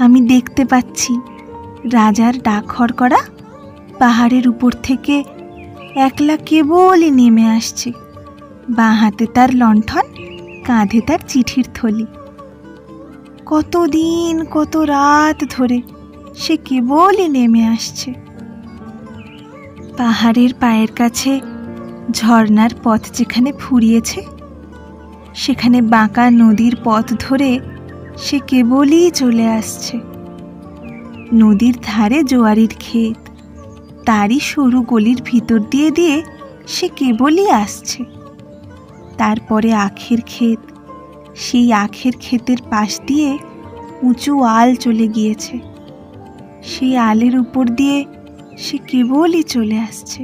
আমি দেখতে পাচ্ছি রাজার ডাকঘর করা পাহাড়ের উপর থেকে একলা কেবলই নেমে আসছে। বাঁ হাতে তার লণ্ঠন, কাঁধে তার চিঠির থলি। কতদিন কত রাত ধরে সে কেবলই নেমে আসছে। পাহাড়ের পায়ের কাছে ঝর্ণার পথ যেখানে ফুরিয়েছে, সেখানে বাঁকা নদীর পথ ধরে সে কেবলই চলে আসছে। নদীর ধারে জোয়ারির ক্ষেত, তারই সরু গলির ভিতর দিয়ে দিয়ে সে কেবলই আসছে। তারপরে আখের ক্ষেত, সেই আখের ক্ষেতের পাশ দিয়ে উঁচু আল চলে গিয়েছে। সেই আলের উপর দিয়ে সে কেবলই চলে আসছে।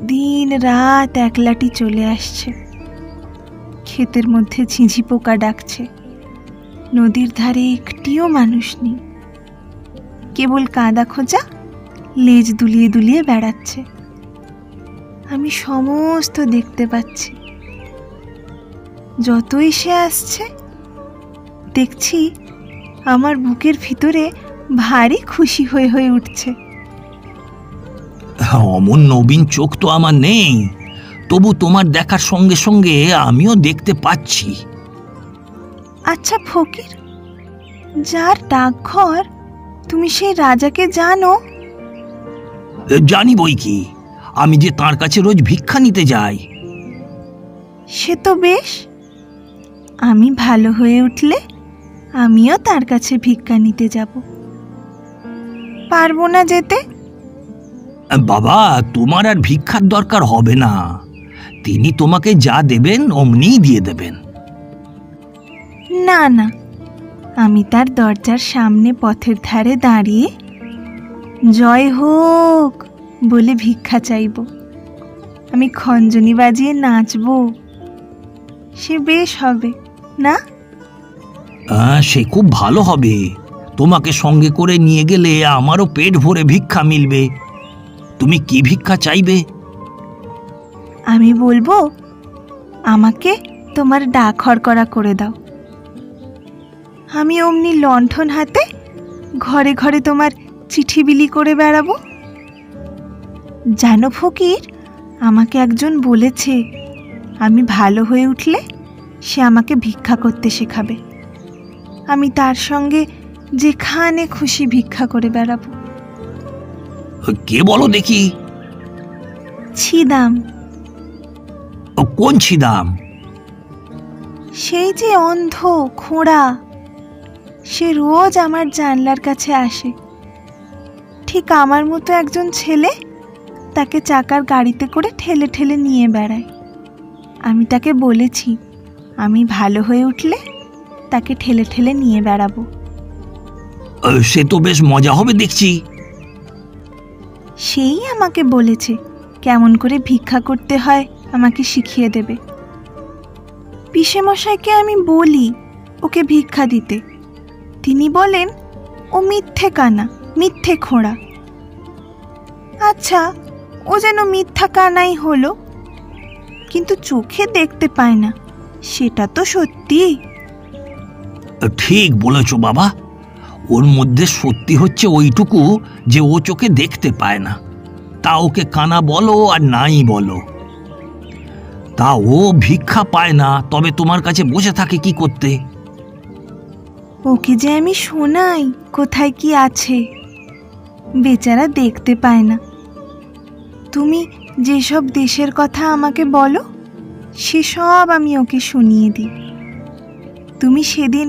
দিন রাত একলাটি চলে আসছে। ক্ষেতের মধ্যে ঝিঁঝি পোকা ডাকছে। নদীর ধারে একটিও মানুষ নেই, কেবল কাঁদা খোঁজা লেজ দুলিয়ে দুলিয়ে বেড়াচ্ছে। আমি সমস্ত দেখতে পাচ্ছি। যতই সে আসছে, দেখছি আমার বুকের ভিতরে ভারী খুশি হয়ে হয়ে উঠছে। অমন নবীন চোখ তো আমার নেই, তবু তোমার দেখার সঙ্গে সঙ্গে আমিও দেখতে পাচ্ছি। আচ্ছা ফকির, যার ডাকঘর, তুমি সেই রাজাকে জানো? জানি বই কি, আমি যে তার কাছে রোজ ভিক্ষা নিতে যাই। সে তো বেশ। আমি ভালো হয়ে উঠলে আমিও তার কাছে ভিক্ষা নিতে যাব। পারবো না যেতে? বাবা, তোমার আর ভিক্ষার দরকার হবে না, তিনি তোমাকে যা দেবেন অমনিই দিয়ে দেবেন। না না, আমি তার দরজার সামনে পথের ধারে দাঁড়িয়ে জয় হোক বলে ভিক্ষা চাইব। আমি খঞ্জনি বাজিয়ে নাচবো, সে বেশ হবে না? সে খুব ভালো হবে। তোমাকে সঙ্গে করে নিয়ে গেলে আমারও পেট ভরে ভিক্ষা মিলবে। তুমি কি ভিক্ষা চাইবে? আমি বলবো, আমাকে তোমার ডাক হরকরা করে দাও। আমি অমনি লণ্ঠন হাতে ঘরে ঘরে তোমার চিঠি বিলি করে বেড়াবো। জানো ফকির, আমাকে একজন বলেছে আমি ভালো হয়ে উঠলে সে আমাকে ভিক্ষা করতে শেখাবে। আমি তার সঙ্গে যেখানে খুশি ভিক্ষা করে বেড়াবো। কে বলো দেখি? ছিদাম। কোন ছিদাম? সেই যে অন্ধ খোঁড়া, সে রোজ আমার জানলার কাছে আসে। ঠিক আমার মতো একজন ছেলে তাকে চাকার গাড়িতে করে ঠেলে ঠেলে নিয়ে বেড়ায়। আমি তাকে বলেছি আমি ভালো হয়ে উঠলে তাকে ঠেলে ঠেলে নিয়ে বেড়াবো। সে তো বেশ মজা হবে দেখছি। সেই আমাকে বলেছে কেমন করে ভিক্ষা করতে হয় আমাকে শিখিয়ে দেবে। পিসেমশাইকে আমি বলি ওকে ভিক্ষা দিতে, তিনি বলেন ও মিথ্যে কানা, মিথ্যে খোঁড়া। আচ্ছা, ও যেন মিথ্যা কানাই হলো, কিন্তু চোখে দেখতে পায় না, সেটা তো সত্যি। ঠিক বলেছ বাবা, ওর মধ্যে সত্যি হচ্ছে ওইটুকু যে ও চোখে দেখতে পায় না। তা ওকে কানা বলো আর নাই বলো, তা ও ভিক্ষা পায় না, তবে তোমার কাছে বসে থাকে কি করতে? ওকে যে আমি শোনাই কোথায় কি আছে, বেচারা দেখতে পায় না। তুমি যেসব দেশের কথা আমাকে বলো সেসব আমি ওকে শুনিয়ে দিই। তুমি সেদিন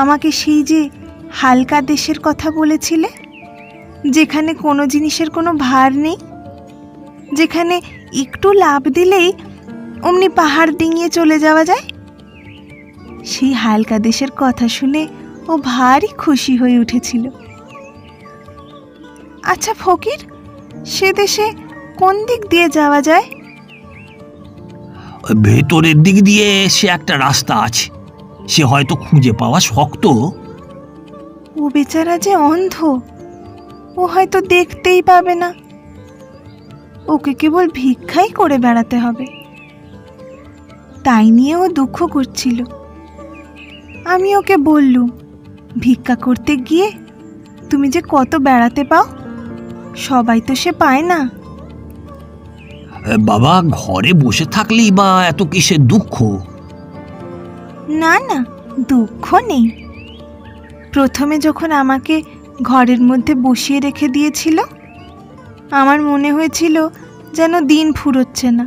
আমাকে সেই যে হালকা দেশের কথা বলেছিলে, যেখানে কোনো জিনিসের কোনো ভার নেই, যেখানে একটু লাফ দিলেই অমনি পাহাড় ডিঙিয়ে চলে যাওয়া যায়, সেই হালকা দেশের কথা শুনে ও ভারী খুশি হয়ে উঠেছিল। আচ্ছা ফকির, সে দেশে কোন দিক দিয়ে যাওয়া যায়? ভেতরের দিক দিয়ে সে একটা রাস্তা আছে, সে হয়তো খুঁজে পাওয়া শক্ত। ও বেচারা যে অন্ধ, ও হয়তো দেখতেই পাবে না। ওকে কেবল ভিক্ষাই করে বেড়াতে হবে, তাই নিয়ে ও দুঃখ করছিল। আমি ওকে বললুম, ভিক্ষা করতে গিয়ে তুমি যে কত বেড়াতে পাও, সবাই তো সে পায় না। বাবা, ঘরে বসে থাকলেই বা এত কিসের দুঃখ? না না, দুঃখ নেই। প্রথমে যখন আমাকে ঘরের মধ্যে বসিয়ে রেখে দিয়েছিল, আমার মনে হয়েছিল যেন দিন ফুরোচ্ছে না।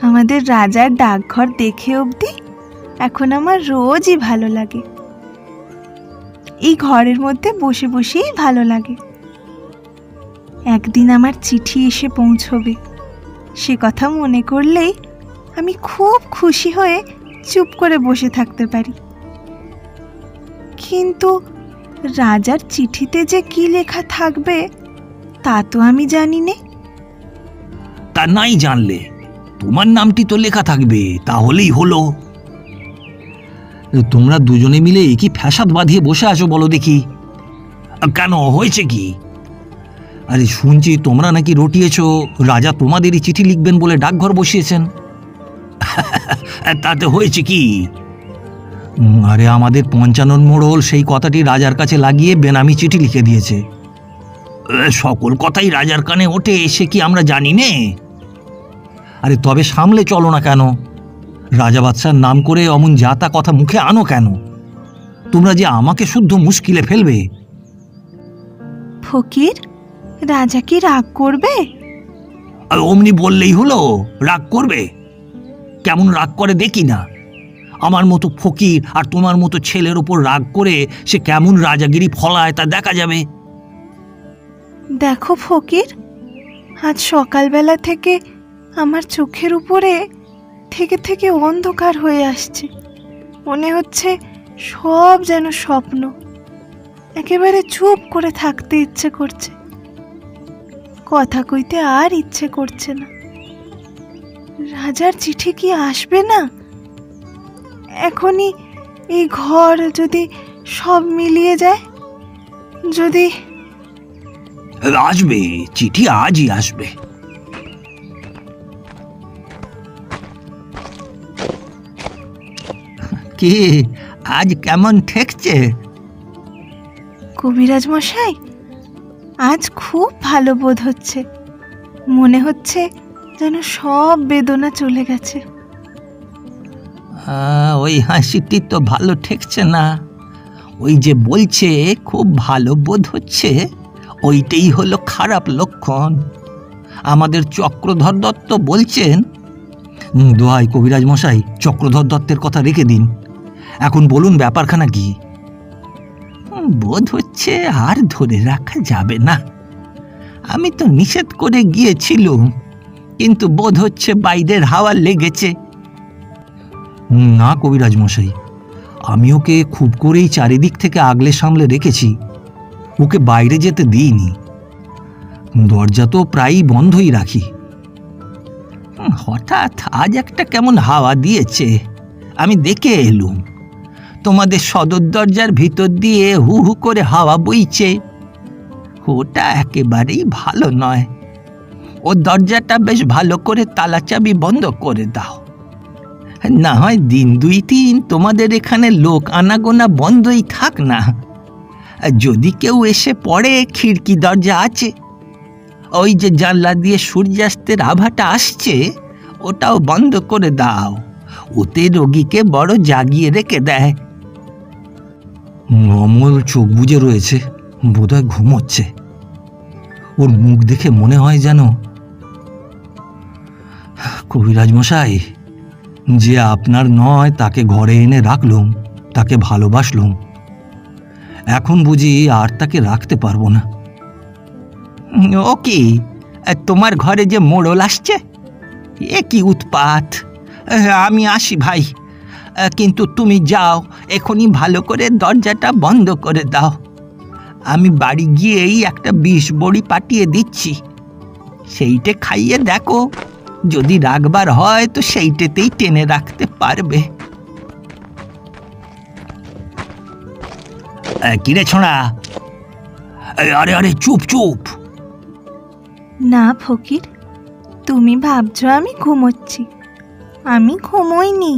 আমাদের রাজার ডাকঘর দেখে অবধি এখন আমার রোজই ভালো লাগে। এই ঘরের মধ্যে বসে বসেই ভালো লাগে। একদিন আমার চিঠি এসে পৌঁছবে, সে কথা মনে করলেই আমি খুব খুশি হয়ে চুপ করে বসে থাকতে পারি। কিন্তু রাজার চিঠিতে যে কি লেখা থাকবে তা তো আমি জানি নে। তা নাই জানলে তোমার নামটি তো লেখা থাকবে, তাহলেই হলো। তোমরা দুজনে মিলে কি ফ্যাসাদ বাঁধিয়ে বসে আছো বলো দেখি? কেন, হয়েছে কি? আরে শুনছি তোমরা নাকি রটিয়েছো রাজা তোমাদেরই চিঠি লিখবেন বলে ডাকঘর বসিয়েছেন। তাতে হয়েছে কি? আরে আমাদের পঞ্চানন মোড়ল সেই কথাটি রাজার কাছে লাগিয়ে বেনামি চিঠি লিখে দিয়েছে। সকল কথাই রাজার কানে ওঠে, সে কি আমরা জানি নে? আরে তবে সামলে চলো না কেন? রাজা বাদশার নাম করে অমন যাতা কথা মুখে আনো কেন? তোমরা যে আমাকে শুদ্ধ মুশকিলে ফেলবে। ফকির, রাজা কি রাগ করবে? আর অমনি বললেই হলো রাগ করবে? কেমন রাগ করে দেখি না। আমার মতো ফকির আর তোমার মতো ছেলের ওপর রাগ করে সে কেমন রাজাগিরি ফলায় তা দেখা যাবে। দেখো ফকির, আজ সকালবেলা থেকে আমার চোখের উপরে থেকে থেকে অন্ধকার হয়ে আসছে। মনে হচ্ছে সব যেন স্বপ্ন। একেবারে চুপ করে থাকতে ইচ্ছে করছে, কথা কইতে আর ইচ্ছে করছে না। রাজার চিঠি কি আসবে না? এখনই এই ঘর যদি সব মিলিয়ে যায়, যদি আসবে, চিঠি আজই আসবে। কি আজ কেমন ঠেকছে? কবিরাজ মশাই, আজ খুব ভালো বোধ হচ্ছে। মনে হচ্ছে যেন সব বেদনা চলে গেছে। ওই হাসিটি তো ভালো ঠেকছে না। ওই যে বলছে খুব ভালো বোধ হচ্ছে, ওইটাই হলো খারাপ লক্ষণ। আমাদের চক্রধর দত্ত বলছেন। দোহাই কবিরাজ মশাই, চক্রধর দত্তের কথা রেখে দিন। এখন বলুন ব্যাপারখানা কি? বোধ হচ্ছে আর ধরে রাখা যাবে না। আমি তো নিষেধ করে গিয়েছিলুম, কিন্তু বোধ হচ্ছে বাইরের হাওয়া লেগেছে। না কবিরাজ মশাই, আমি ওকে খুব করেই চারিদিক থেকে আগলে সামলে রেখেছি। ওকে বাইরে যেতে দিইনি, দরজা তো প্রায়ই বন্ধই রাখি। হঠাৎ আজ একটা কেমন হাওয়া দিয়েছে, আমি দেখে এলুম। তোমাদের সদর দরজার ভিতর দিয়ে হু হু করে হাওয়া বইছে। ওটা একেবারেই ভালো নয়। ও দরজাটা বেশ ভালো করে তালা চাবি বন্ধ করে দাও। না হয় দিন 2-3 তোমাদের এখানে লোক আনাগোনা বন্ধই থাক না। যদি কেউ এসে পড়ে, খিড়কি দরজা আছে। ওই যে জানলা দিয়ে সূর্যাস্তের আভাটা আসছে, ওটাও বন্ধ করে দাও। ওতে রোগীকে বড় জাগিয়ে রেখে দেয়। অমল চোখ বুজে রয়েছে, বোধহয় ঘুমোচ্ছে। ওর মুখ দেখে মনে হয় যেন। কবিরাজ মশাই, যে আপনার নয় তাকে ঘরে এনে রাখলুম, তাকে ভালোবাসলুম। এখন বুঝি আর তাকে রাখতে পারবো না। ও কি, তোমার ঘরে যে মোড়ল আসছে? এ কি উৎপাত! আমি আসি ভাই, কিন্তু তুমি যাও, এখনই ভালো করে দরজাটা বন্ধ করে দাও। আমি বাড়ি গিয়েই একটা 20 বড়ি পাঠিয়ে দিচ্ছি। সেইটে খাইয়ে দেখো, যদি রাখবার হয় তো সেইটেতেই টেনে রাখতে পারবে। কিরে ছোঁড়া, আরে আরে চুপ চুপ। না ফকির, তুমি ভাবছো আমি ঘুমোচ্ছি। আমি ঘুমোইনি,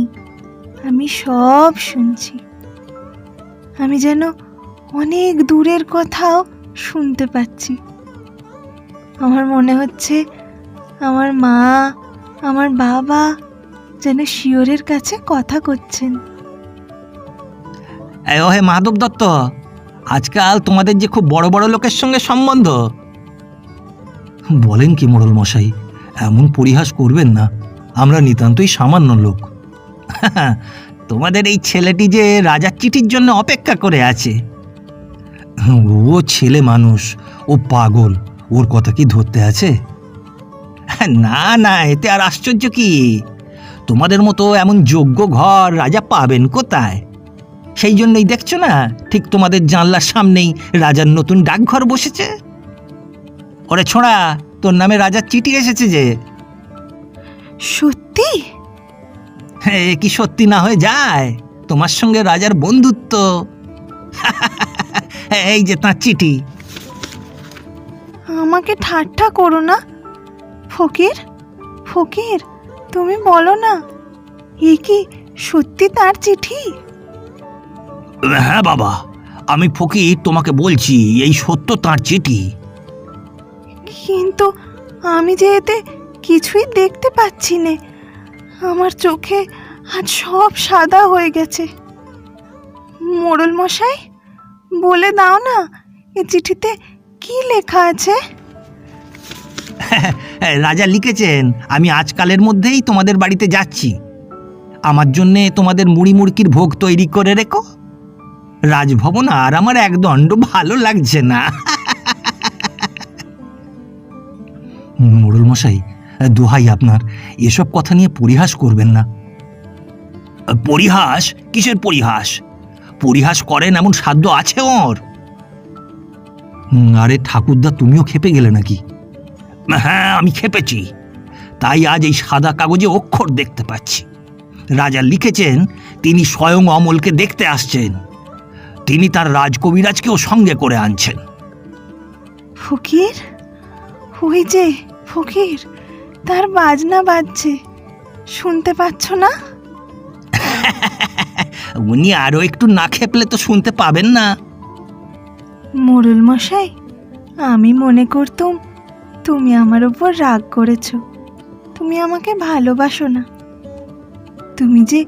আমি সব শুনছি। আমি যেন অনেক দূরের কথাও শুনতে পাচ্ছি। আমার মনে হচ্ছে আমার মা, আমার বাবা যেন শিয়রের কাছে কথা করছেন। ও হে মাধব দত্ত, আজকাল তোমাদের যে খুব বড় বড় লোকের সঙ্গে সম্বন্ধ। বলেন কি মোড়ল মশাই, এমন পরিহাস করবেন না। আমরা নিতান্তই সামান্য লোক। তোমাদের এই ছেলেটি যে রাজার চিঠির জন্য অপেক্ষা করে আছে। ও ছেলে মানুষ, ও পাগল, ওর কথা কি ধরতে আছে? না না, এতে আর আশ্চর্য কি? তোমাদের মতো এমন যোগ্য ঘর রাজা পাবেন কোথায়? সেই জন্যই দেখছো না, ঠিক তোমাদের জানলার সামনেই রাজার নতুন ডাকঘর বসেছে। ওরে ছোঁড়া, তোর নামে রাজার চিঠি এসেছে যে। সত্যি? এ কি সত্যি না হয়ে যায়? তোমার সঙ্গে রাজার বন্ধুত্ব। এই যে তাঁর চিঠি। আমাকে ঠাট্টা করো না ফকির। ফকির, তুমি বলো না, এ কি সত্যি তার চিঠি? হ্যাঁ বাবা, আমি ফকির তোমাকে বলছি, এই সত্য তাঁর চিঠি। কিন্তু আমি যে এতে কিছুই দেখতে পাচ্ছি নে। আমার চোখে আজ সব সাদা হয়ে গেছে। মোড়ল মশাই, বলে দাও না এ চিঠিতে কি লেখা আছে? রাজা লিখেছেন, আমি আজকালের মধ্যেই তোমাদের বাড়িতে যাচ্ছি। আমার জন্যে তোমাদের মুড়ি মুড়কির ভোগ তৈরি করে রেখো। রাজভবন আর আমার একদণ্ড ভালো লাগছে না। মোড়ল মশাই, দোহাই আপনার, এসব কথা নিয়ে পরিহাস করবেন না। পরিহাস? কিসের পরিহাস? পরিহাস করেন এমন সাধ্য আছে ওর? আরে ঠাকুরদা, তুমিও খেপে গেলে নাকি? হ্যাঁ, আমি খেপেছি। তাই আজ এই সাদা কাগজে অক্ষর দেখতে পাচ্ছি। রাজা লিখেছেন তিনি স্বয়ং অমলকে দেখতে আসছেন। তিনি তার রাজকবিরাজকেও সঙ্গে করে আনছেন। ফকির, ওই যে ফকির, তার বাজনা বাজছে, শুনতে পাচ্ছ না? উনি আরো একটু না খেপলে তো শুনতে পাবেন না। মোড়ল মশাই, আমি মনে করতুম তুমি আমার উপর রাগ করেছ। তুমি আমাকে ভালোবাসো না। তুমি যে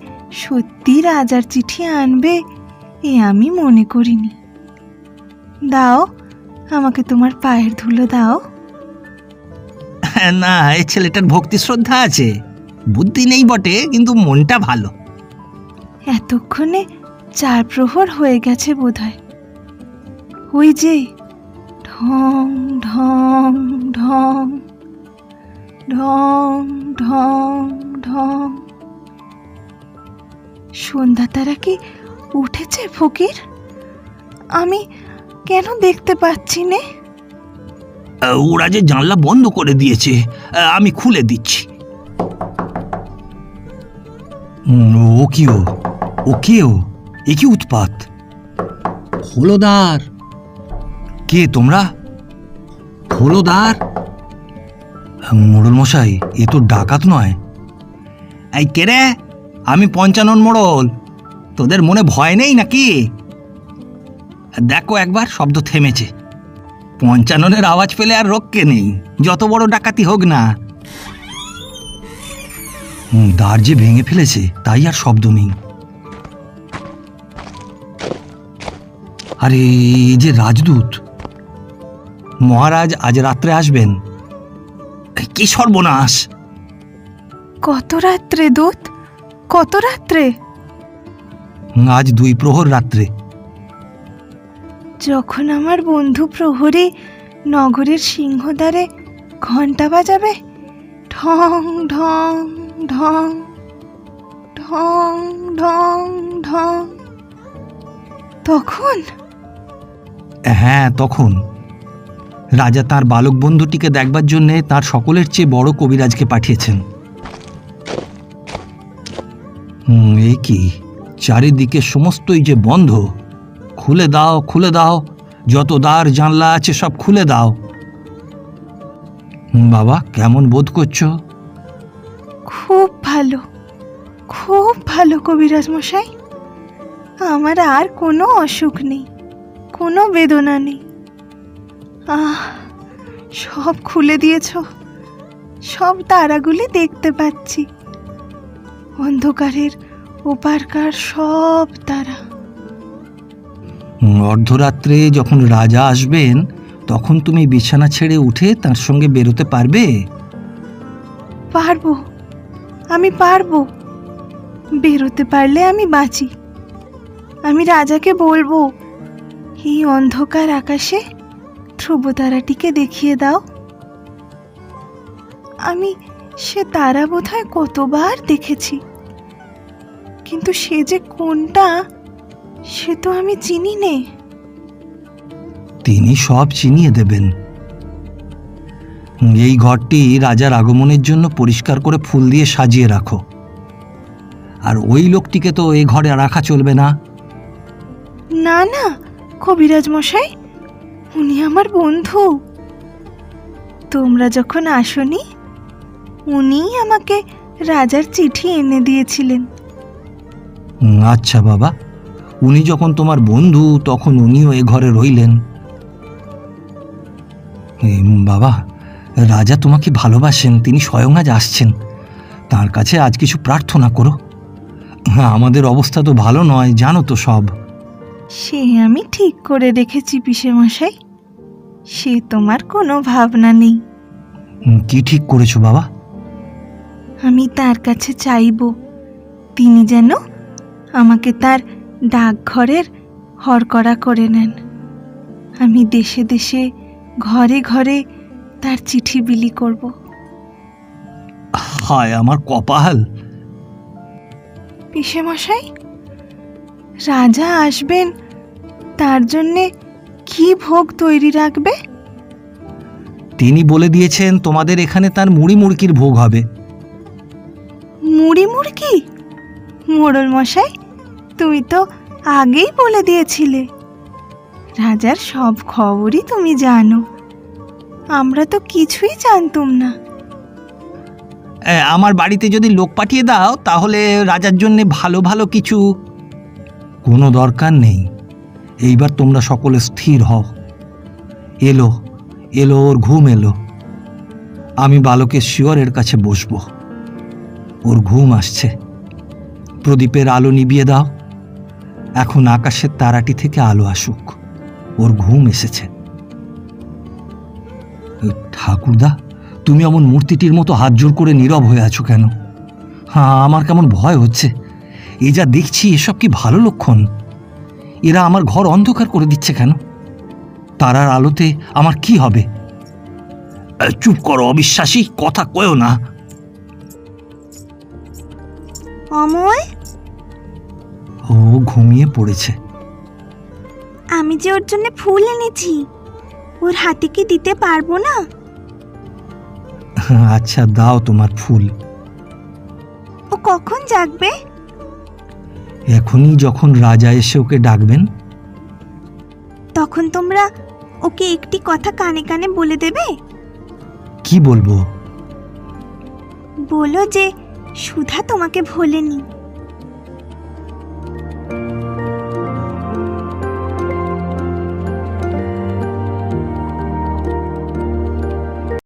সত্যি রাজার চিঠি আনবে এ আমি মনে করিনি। দাও, আমাকে তোমার পায়ের ধুলো দাও। না, এই ছেলেটার ভক্তি শ্রদ্ধা আছে, বুদ্ধি নেই বটে, কিন্তু মনটা ভালো। এতক্ষণে 4 প্রহর হয়ে গেছে বোধহয়। ওই যে ঢং ঢং ঢং ঢং ঢং ঢং, সন্ধ্যা তারা কি উঠেছে ফকির? আমি কেন দেখতে পাচ্ছি নে? ওরা যে জানলা বন্ধ করে দিয়েছে, আমি খুলে দিচ্ছি। ও কি এ কি উৎপাত? হলোদার, কে তোমরা? হলোদার? মোড়ল মশাই, এ তো ডাকাত নয়। এই কে রে? আমি পঞ্চানন মোড়ল। তোদের মনে ভয় নেই নাকি? দেখো একবার, শব্দ থেমেছে। পঞ্চাননের আওয়াজ পেলে আর রক্ষে নেই, যত বড় ডাকাতি হোক না। দ্বার যে ভেঙে ফেলেছে, তাই আর শব্দ নেই। আরে এই যে রাজদূত, মহারাজ আজ রাত্রে আসবেন। কি সর্বনাশ! কত রাত্রে দূত? কত রাত্রে? আজ 2 প্রহর রাত্রে। যখন আমার বন্ধু প্রহরী নগরের সিংহদ্বারে ঘণ্টা বাজাবে, ঢং ঢং ঢং ঢং ঢং ঢং, তখন? হ্যাঁ, তখন রাজা তার বালক বন্ধুটিকে দেখবার জন্যে তার সকলের চেয়ে বড় কবিরাজকে পাঠিয়েছেন। এ কি, চারিদিকে সমস্তই যে বন্ধ। খুলে দাও, খুলে দাও, যত দ্বার জানলা আছে সব খুলে দাও। বাবা, কেমন বোধ করছো? খুব ভালো, খুব ভালো কবিরাজ মশাই। আমার আর কোনো অসুখ নেই, কোনো বেদনা নেই। সব খুলে দিয়েছ, সব তারাগুলি দেখতে পাচ্ছি। অন্ধকারের ওপারকার সব তারা। অর্ধরাত্রে যখন রাজা আসবেন, তখন তুমি বিছানা ছেড়ে উঠে তার সঙ্গে বেরোতে পারবে? পারবো, আমি পারবো। বেরোতে পারলে আমি বাঁচি। আমি রাজাকে বলবো, এই অন্ধকার আকাশে ধ্রুবতারাটিকে দেখিয়ে দাও। আমি সে তারা বোধহয় কতবার দেখেছি, কিন্তু সে যে কোনটা সে তো আমি চিনি নে। তিনি সব চিনিয়ে দেবেন। এই ঘরটি রাজার আগমনের জন্য পরিষ্কার করে ফুল দিয়ে সাজিয়ে রাখো। আর ওই লোকটিকে তো এই ঘরে রাখা চলবে না। না না কবিরাজ মশাই, উনি আমার বন্ধু। তোমরা যখন আসনি, উনিই আমাকে রাজার চিঠি এনে দিয়েছিলেন। আচ্ছা বাবা, উনি যখন তোমার বন্ধু, তখন উনিও এ ঘরে রইলেন। বাবা, রাজা তোমাকে ভালোবাসেন, তিনি স্বয়ং আজ আসছেন। তার কাছে আজ কিছু প্রার্থনা করো। হ্যাঁ, আমাদের অবস্থা তো ভালো নয়, জানো তো সব। সে আমি ঠিক করে রেখেছি পিসে মশাই, সে তোমার কোনো ভাবনা নেই। কি ঠিক করেছো বাবা? আমি তার কাছে চাইব তিনি যেন আমাকে তার ডাকঘরের হরকরা করে নেন। আমি দেশে দেশে ঘরে ঘরে তার চিঠি বিলি করব। হায় আমার কপাল! পিসে মশাই, রাজা আসবেন, তার জন্যে কি ভোগ তৈরি রাখবে? তিনি বলে দিয়েছেন তোমাদের এখানে তার মুড়ি মুড়কির ভোগ হবে। মুড়ি মুড়কি? মোড়ল মশাই, তুমি তো আগেই বলে দিয়েছিলে। রাজার সব খবরই তুমি জানো, আমরা তো কিছুই জানতুম না। আমার বাড়িতে যদি লোক পাঠিয়ে দাও তাহলে রাজার জন্য ভালো ভালো কিছু। কোনো দরকার নেই, এইবার তোমরা সকলে স্থির হও। এলো এলো, ওর ঘুম এলো। আমি বালকের শিয়রের কাছে বসবো, ওর ঘুম আসছে। প্রদীপের আলো নিভিয়ে দাও। এখন আকাশের তারাটি থেকে আলো আসুক, ওর ঘুম এসেছে। ঠাকুরদা, তুমি এমন মূর্তিটির মতো হাত জোড় করে নীরব হয়ে আছো কেন? হ্যাঁ, আমার কেমন ভয় হচ্ছে। এ যা দেখছি, এসব কি ভালো লক্ষণ? এরা আমার ঘর অন্ধকার করে দিচ্ছে কেন? তারার আলোতে আমার কি হবে? চুপ করো অবিশ্বাসী, কথা কয়ো না। অমল, ও ঘুমিয়ে পড়েছে। আমি যে ওর জন্য ফুল এনেছি, ওর হাতে কি দিতে পারবো না? আচ্ছা, দাও তোমার ফুল। ও কখন জাগবে? এখনই, যখন রাজা এসে ওকে ডাকবেন। তখন তোমরা ওকে একটি কথা কানে কানে বলে দেবে। কি বলবো? বলো যে সুধা তোমাকে ভোলেনি।